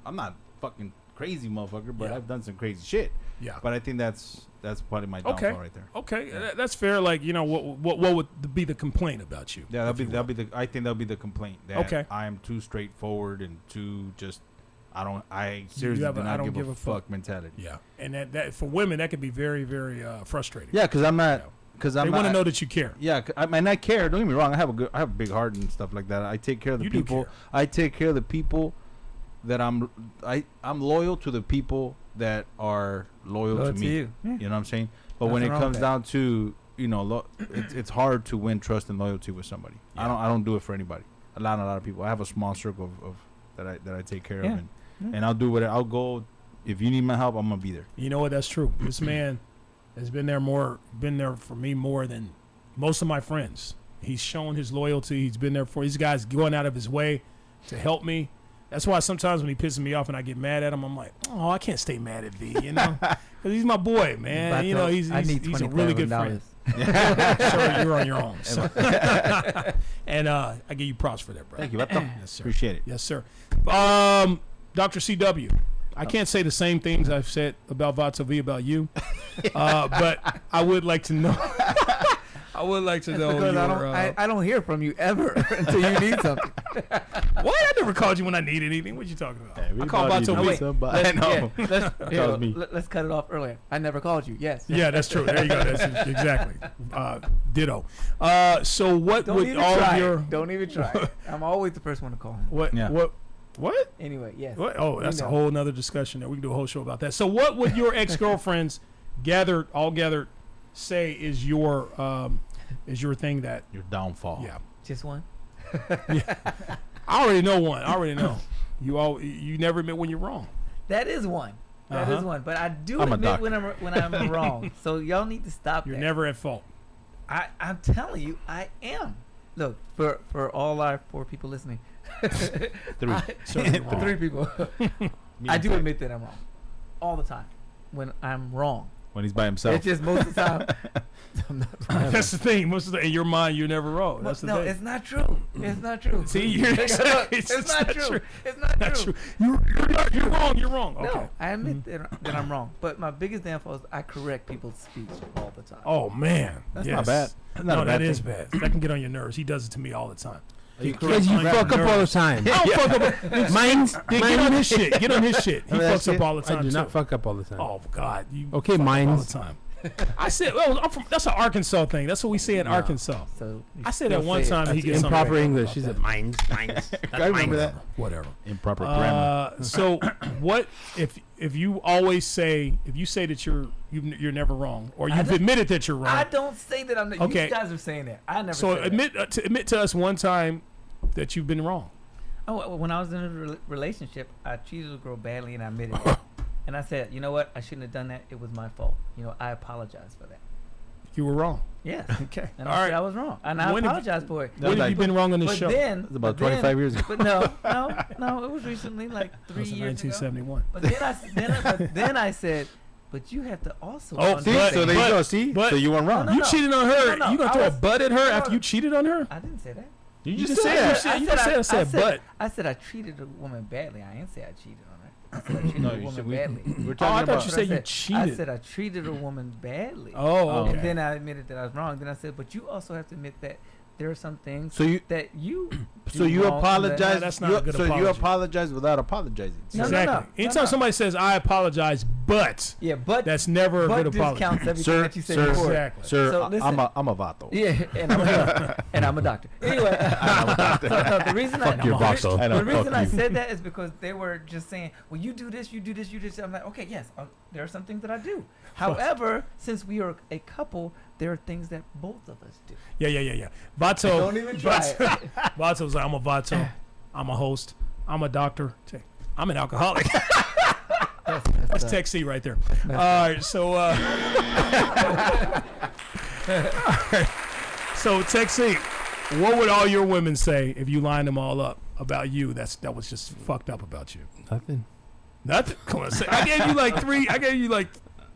I'm not fucking crazy motherfucker, but Yeah. I've done some crazy shit. Yeah. But I think that's probably my downfall Okay. right there. Okay, Yeah. that's fair. Like, you know, what would be the complaint about you? Yeah, if you that'll will? be the. I think that'll be the complaint that Okay. I am too straightforward and too just. I seriously have do a not I don't give a fuck mentality. Yeah, and that for women that could be very, very frustrating. Yeah, because I'm not. Yeah. Because They I'm. want to not- know that you care. Yeah, I mean, I care. Don't get me wrong. I have a big heart and stuff like that. I take care of the You do people. care. I take care of the people that I'm loyal to the people that are loyal Loyal to to me. you. Yeah. You know what I'm saying? But when it Nothing wrong comes with that. down to it's hard to win trust and loyalty with somebody. Yeah. I don't do it for anybody. A lot of people. I have a small circle of that I take care Yeah. of, and Yeah. and I'll do what I'll go. If you need my help, I'm gonna be there. You know what? That's true. This man has been there for me more than most of my friends. He's shown his loyalty. He's been there for these guys, going out of his way to help me. That's why sometimes when he pisses me off and I get mad at him, I'm like, oh, I can't stay mad at V, you know, because he's my boy, man. But You know, he's I need a really good friend. $27. Sure, you're on your own. So. And I give you props for that, bro. Thank you. Vato. Yes, sir. Appreciate it. Yes, sir. Dr. CW, I can't say the same things I've said about Vato V about you, but I would like to know. I would like to That's know because your. I don't hear from you ever until you need something. What? I never called you when I need anything. What you talking about? I call Everybody Vato knows V. somebody. I know. Let's, me. let's cut it off earlier. I never called you. Yes. Yeah, that's true. There you go. That's exactly. Ditto. So what Don't would even all try. your Don't even try. I'm always the first one to call him. what Yeah. what? Anyway, yes. What? Oh, We that's a know. whole nother discussion there. We can do a whole show about that. So what would your ex-girlfriends gathered say is your thing that Your downfall. yeah. Just one. I already know one. I already know. You never admit when you're wrong. That is one. That is Uh-huh. one. But I do I'm a admit doctor. when I'm wrong. So y'all need to stop You're that. never at fault. I'm telling you, I am. Look, for all our 4 people listening. Three. Certainly wrong. 3 people. I do admit that I'm wrong. All the time. When I'm wrong. When he's by himself. It's just most of the time. I'm not wrong. That's the thing. Most of the in your mind, you're never wrong. That's the No, thing. it's not true. It's not true. See, you're Look, it's it's not true. It's not That's true. true. You're wrong. You're wrong. Okay. No, I admit that I'm wrong. But my biggest downfall is I correct people's speech all the time. Oh man, That's yes. not bad. That's not No, a bad that is thing. bad. That can get on your nerves. He does it to me all the time. Because you correct? fuck up all the time. I don't fuck up. Mine's. Yeah, get on his shit. Get on his shit. He That's fucks up it. all the time. I do too. not fuck up all the time. Oh God, you Okay, fuck up all the mine's- time. I said, well, that's an Arkansas thing. That's what we say in Arkansas. So you I said still that one say it. time and he That's gets improper something English. about She said that. mine's. I remember that. Whatever. Improper grammar. So what if you always say that you're never wrong or I you've don't- admitted that you're wrong? I don't say that I'm. Okay. You guys are saying that. I never. So said that. admit to us one time that you've been wrong. Oh, when I was in a relationship, I treated a girl badly, and I admitted it. And I said, you know what? I shouldn't have done that. It was my fault. You know, I apologize for that. You were wrong. Yes. Okay. And All I said right. I was wrong, and I When have- apologize for it. When have you been wrong on this But show? then, It's about but then- 25 years ago. But no, it was recently, like 3 That's in years ago. 1971. But then I said, but you have to also. Oh, See, understand. so there you go. See, but- so you weren't wrong. No, You cheated on her. No, You gonna I throw a was- butt at her no, after no. you cheated on her? I didn't say that. You just just said said that. that. You just said but. I said I treated a woman badly. I didn't say I cheated on her. I said I treated No, a you woman said badly. we're Oh, I talking thought about. you said you I cheated. said I treated a woman badly. Oh, okay. And then I admitted that I was wrong. Then I said, but you also have to admit that there are some things So you that you so do you wrong and that- apologize. that's not you, a good so you apology. apologize without apologizing. No, Exactly. Anytime no. somebody says I apologize, but Yeah, but that's never a good apology. discounts everything Sir, that you said sir, before. Exactly. Sir, So listen. I'm a vato. Yeah, and I'm a doctor. Anyway, so, no, the reason Fuck your vato. I know, the reason fuck I you. said that is because they were just saying, "Well, you do this, you do this, you do this." I'm like, "Okay, yes, there are some things that I do." However, since we are a couple, there are things that both of us do. Yeah. Vato. Don't even try Vato, it. Vato's like, I'm a Vato. I'm a host. I'm a doctor. I'm an alcoholic. That's Tech C right there. All right, so so Tech C, what would all your women say if you lined them all up about you? That was just fucked up about you. Nothing. Nothing. Come on, say, I gave you like 3. I gave you like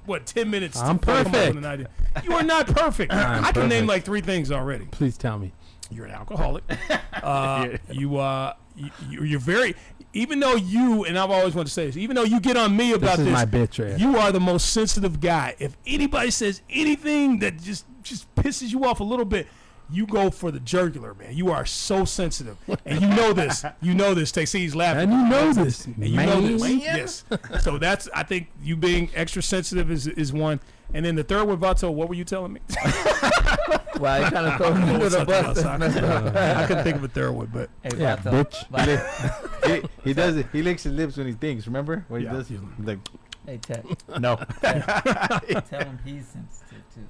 what 10 minutes. I'm to come up with perfect. an idea. You are not perfect. I'm I can name perfect. like 3 things already. Please tell me. You're an alcoholic. You're very. Even though you, and I've always wanted to say this, even though you get on me about This is this, my bitch right here. you are the most sensitive guy. If anybody says anything that just pisses you off a little bit, you go for the jugular, man. You are so sensitive, and you know this. You know this. He's laughing, And you know this, and you know this. man. Yes. So that's. I think you being extra sensitive is one. And then the third one, Vato, what were you telling me? Well, you kind of throw me under the Something bus. else. That's messed up. I couldn't think of a third one, but Hey, Yeah, Vato, bitch. Vato. he does it. He licks his lips when he thinks. Remember what he Yeah. does? He's like, Hey, Ted, no. tell him he's sensitive too.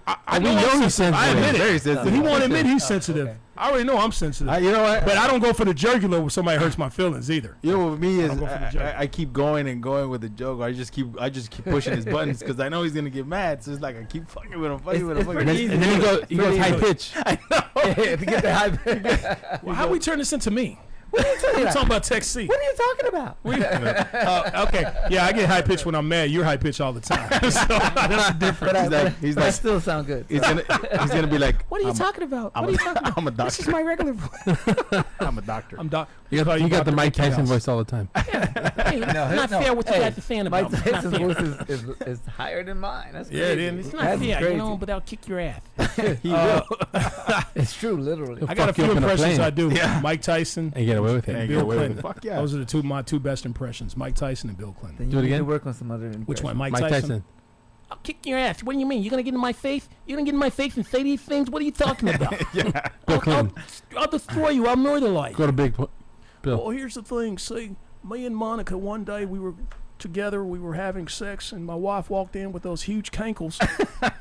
I We know know I'm he's sensitive. I sensitive. admit it. Very But sensitive. he won't admit he's Oh, sensitive. okay. I already know I'm sensitive. You know what? But I don't go for the jugular when somebody hurts my feelings either. You know what with me is I'll go for the joke. I keep going and going with the joke. I just keep pushing his buttons because I know he's gonna get mad. So it's like I keep fucking with him, fucking with him. It's fucking And with then, him. and then he goes high Pretty pitch. Yeah, to get the high. Well, how we turn this into me? What are you talking We're about? talking about Tech C. What are you talking about? Okay. Yeah, I get high pitched when I'm mad. You're high pitched all the time. So that's the difference. He's But I like, still sound good. he's gonna be like, What are you talking about? What are you talking about? I'm a This is doctor. my regular voice. I'm a doctor. I'm doc. You got the Mike Tyson voice all the time. Hey, No, not no. fair what you Hey, guys are saying Mike about me. It's not Tyson's fair. voice is higher than mine. That's Yeah, it crazy. is. It's not That's fair, crazy. you know, but I'll kick your ass. He will. It's true, literally. I got a Fuck you few up in a impressions plane. I do. Yeah. Mike Tyson And get away with Hey, it. get Bill away with it. Clinton. Fuck yeah. Those are my two best impressions, Mike Tyson and Bill Clinton. Then Do it you need again? to work on some other Which one, impressions. Mike Mike Tyson? Tyson. I'll kick your ass. What do you mean? You're gonna get in my face? You're gonna get in my face and say these things? What are you talking about? Bill Clinton. I'll destroy you. I'll murder you. Go to Big Bill. Well, here's the thing. See, me and Monica, one day we were together, we were having sex, and my wife walked in with those huge cankles,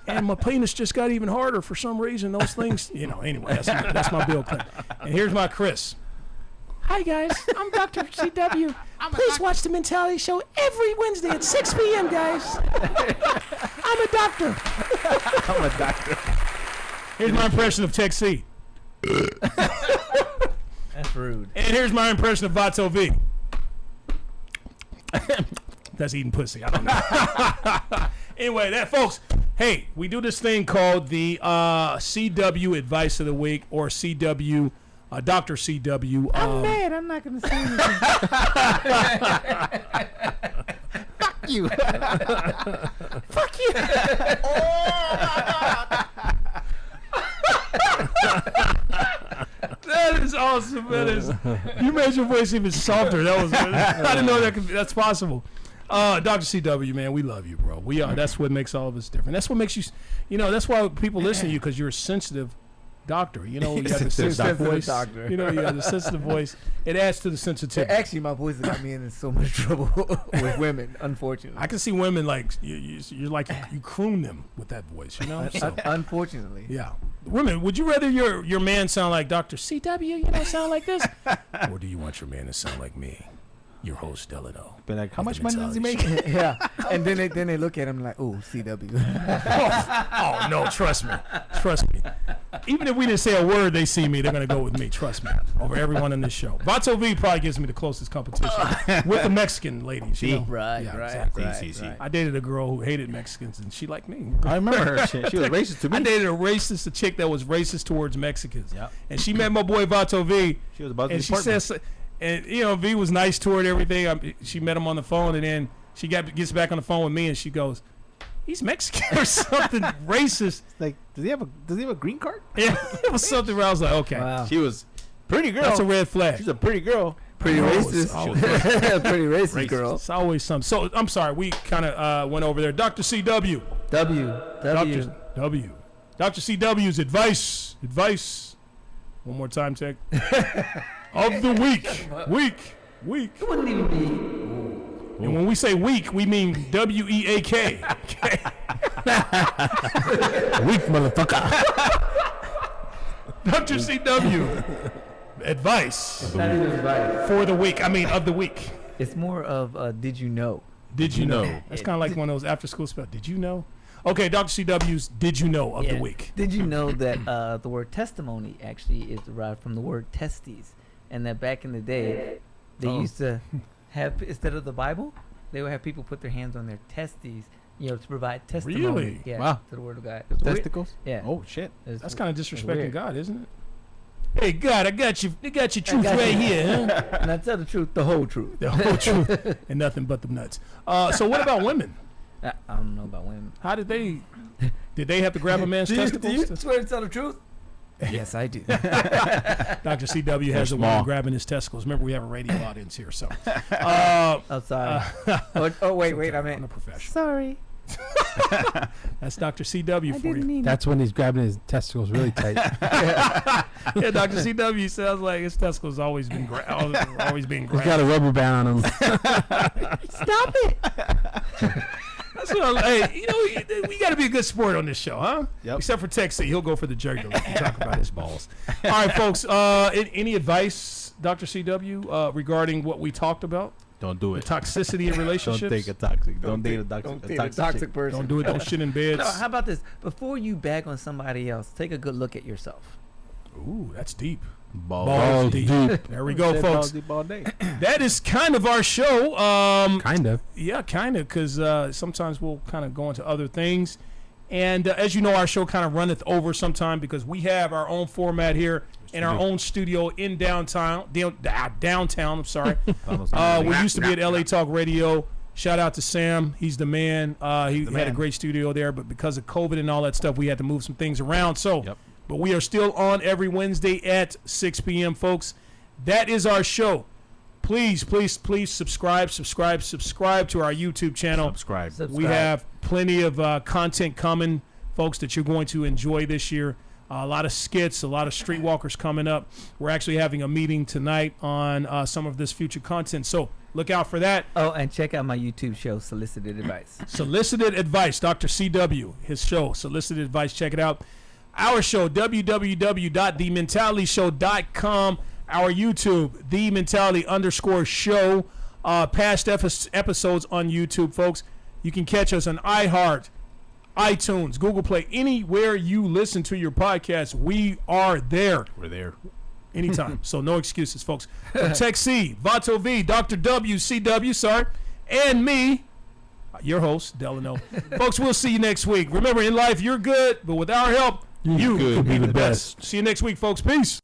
and my penis just got even harder for some reason. Those things, anyway, that's my Bill Clinton. And here's my Chris. Hi, guys. I'm Dr. CW. Please watch The Mentality Show every Wednesday at 6 p.m., guys. I'm a doctor. I'm a doctor. Here's my impression of Tech C. That's rude. And here's my impression of Vato V. That's eating pussy. I don't know. Anyway, folks. Hey, we do this thing called the CW Advice of the Week, or CW, Dr. CW. I'm mad. I'm not going to say anything. Fuck you. Fuck you. That is awesome. That is. You made your voice even softer. That was. I didn't know that's possible. Dr. CW, man, we love you, bro. We are. That's what makes all of us different. That's what makes you. That's why people listen to you, because you're a sensitive doctor. You have the sensitive voice. Doctor. You have the sensitive voice. It adds to the sensitivity. Actually, my voice has got me in so much trouble with women, unfortunately. I can see women like you're like you croon them with that voice. So, Unfortunately. yeah. Women, would you rather your man sound like Dr. CW, sound like this? Or do you want your man to sound like me, your host, Delano? Be like, how With much the money does he Mentality make? Yeah. And then they look at him like, oh, CW. Oh, no, trust me. Trust me. Even if we didn't say a word, they see me, they're going to go with me. Trust me. Over everyone in this show. Vato V probably gives me the closest competition with the Mexican ladies. Right, Yeah, right, exactly. right. I dated a girl who hated Mexicans, and she liked me. I remember her. She was racist to I me. dated a chick that was racist towards Mexicans. Yep. And she met my boy Vato V, She was about to and be she partner. says, and V was nice toward everything. She met him on the phone, and then she gets back on the phone with me, and she goes, he's Mexican or something racist. Like, does he have a green card? Yeah, it was something where I was like, okay, Wow. She was pretty girl. that's a red flag. She's a pretty girl. Pretty Oh, racist. it's always- Pretty racist, girl. It's always something. So I'm sorry, we kind of went over there. Dr. CW. W. Dr. W. Dr. CW's advice. One more time, Tech. Of the week. It wouldn't even be. And when we say week, we mean W-E-A-K. Okay. Weak motherfucker. Dr. CW. Advice It's not even right. for the week. I mean, of the week. It's more of did you know? Did you know? know. That's kind of like one of those after school spells. Did you know? Okay, Dr. CW's Did You Know of the Yeah. week. Did you know that the word testimony actually is derived from the word testes, and that back in the day they Oh. used to have, instead of the Bible, they would have people put their hands on their testes, to provide testimony. Really? Yeah, Wow. to the word of God. It was weird. Testicles? Yeah. Oh, shit. It's That's kind of disrespecting weird. God, isn't it? Hey, God, I got your truth got right you. here, huh? And I tell the truth, the whole truth. The whole truth and nothing but the nuts. So what about women? I don't know about women. How did they have to grab a man's Do testicles? you swear to tell the truth? Yes, I do. Dr. CW has They're a woman small. grabbing his testicles. Remember, we have a radio audience here, so Oh, sorry. Wait. I I'm a mean, professional. sorry. That's Dr. CW for you. mean That's when he's grabbing his testicles really tight. Yeah, Dr. CW sounds like his testicles always been always being He's grabbed. got a rubber band on him. Stop it. That's what hey, we got to be a good sport on this show, huh? Yep. Except for Texie, he'll go for the jugular and talk about his balls. All right, folks. Any advice, Dr. CW, regarding what we talked about? Don't do The it. toxicity in relationships. Don't take a toxic. Don't date a toxic. chick. person. Don't do it. Don't shit in beds. No, how about this? Before you bag on somebody else, take a good look at yourself. Ooh, that's deep. Balls Balls deep. deep. There we go, Said folks. balls deep all day. That is kind of our show. Kind of. Yeah, kind of, because sometimes we'll kind of go into other things. And as you know, our show kind of runneth over sometime because we have our own format here in our own studio in downtown. Downtown, I'm sorry. We used to be at LA Talk Radio. Shout out to Sam. He's the man. He had a man. great studio there, but because of COVID and all that stuff, we had to move some things around. So, Yep. but we are still on every Wednesday at 6 p.m., folks. That is our show. Please subscribe to our YouTube channel. Subscribe. We have plenty of content coming, folks, that you're going to enjoy this year. A lot of skits, a lot of streetwalkers coming up. We're actually having a meeting tonight on some of this future content. So look out for that. Oh, and check out my YouTube show, Solicited Advice. Solicited Advice, Dr. CW, his show, Solicited Advice. Check it out. Our show, www.thementalityshow.com. Our YouTube, _show. Past episodes on YouTube, folks. You can catch us on iHeart, iTunes, Google Play, anywhere you listen to your podcast. We are there We're there. anytime. So no excuses, folks. From Tech C, Vato V, Dr. WCW, sorry, and me, your host, Delano. Folks, we'll see you next week. Remember, in life, you're good, but with our help, you could be the best. See you next week, folks. Peace.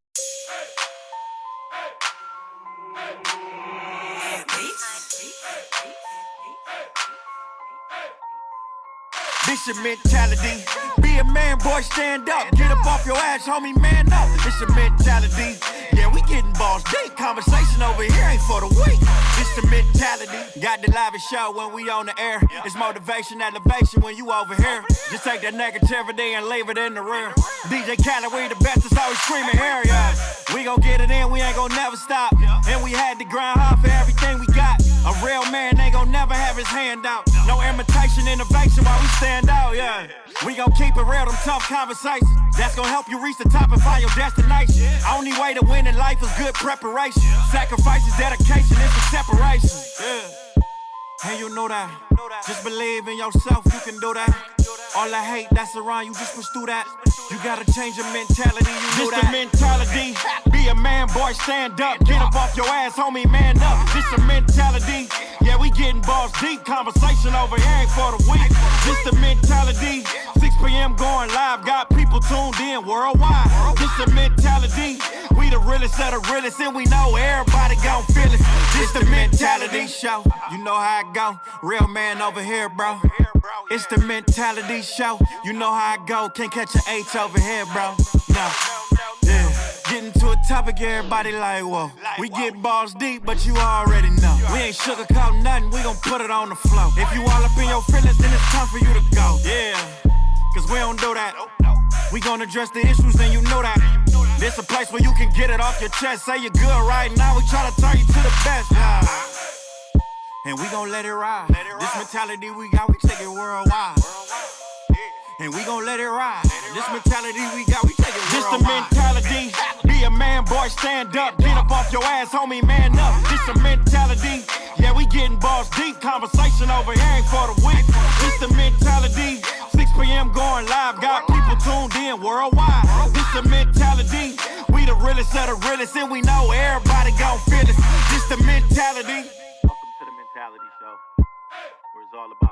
This your mentality. Be a man, boy, stand up. Get up off your ass, homie, man up. This your mentality. Yeah, we getting balls deep. Conversation over here ain't for the weak. This the mentality. Got the live show when we on the air. It's motivation, elevation when you over here. Just take that negativity and leave it in the rear. DJ Khaled, we the best, it's always screaming here, yeah. We gon' get it in, we ain't gon' never stop. And we had to grind hard for everything we got. A real man ain't gon' never have his hand out. No imitation, innovation while we stand out, yeah. We gon' keep it real, them tough conversations. That's gon' help you reach the top and find your destination. Only way to win in life is good preparation. Sacrifices, dedication, it's a separation, yeah. And you know that. Just believe in yourself, you can do that. All the hate that's around you, just push through that. You gotta change your mentality, you know that. This the mentality. Be a man, boy, stand up. Get up off your ass, homie, man up. This the mentality. Yeah, we getting balls deep. Conversation over here ain't for the weak. This the mentality. 6 p.m. going live. Got people tuned in worldwide. This the mentality. We the realest of the realest, and we know everybody gon' feel it. This the mentality show. You know how it go. Real man over here, bro. It's the mentality show. You know how I go. Can't catch an H over here, bro. No. Yeah. Getting to a topic, everybody like, whoa. We get balls deep, but you already know. We ain't sugarcoat nothing, we gon' put it on the floor. If you all up in your feelings, then it's time for you to go. Yeah. Cause we don't do that. We gon' address the issues, and you know that. This a place where you can get it off your chest. Say you're good right now, we try to turn you to the best. And we gon' let it ride. This mentality we got, we take it worldwide. And we gon' let it ride. This mentality we got, we take it worldwide. This the mentality. Be a man, boy, stand up. Get up off your ass, homie, man up. This the mentality. Yeah, we getting balls deep. Conversation over here ain't for the weak. This the mentality. 6 p.m. going live. Got people tuned in worldwide. This the mentality. We the realest of the realest. And we know everybody gon' feel it. This the mentality. Welcome to the Mentality Show, where it's all about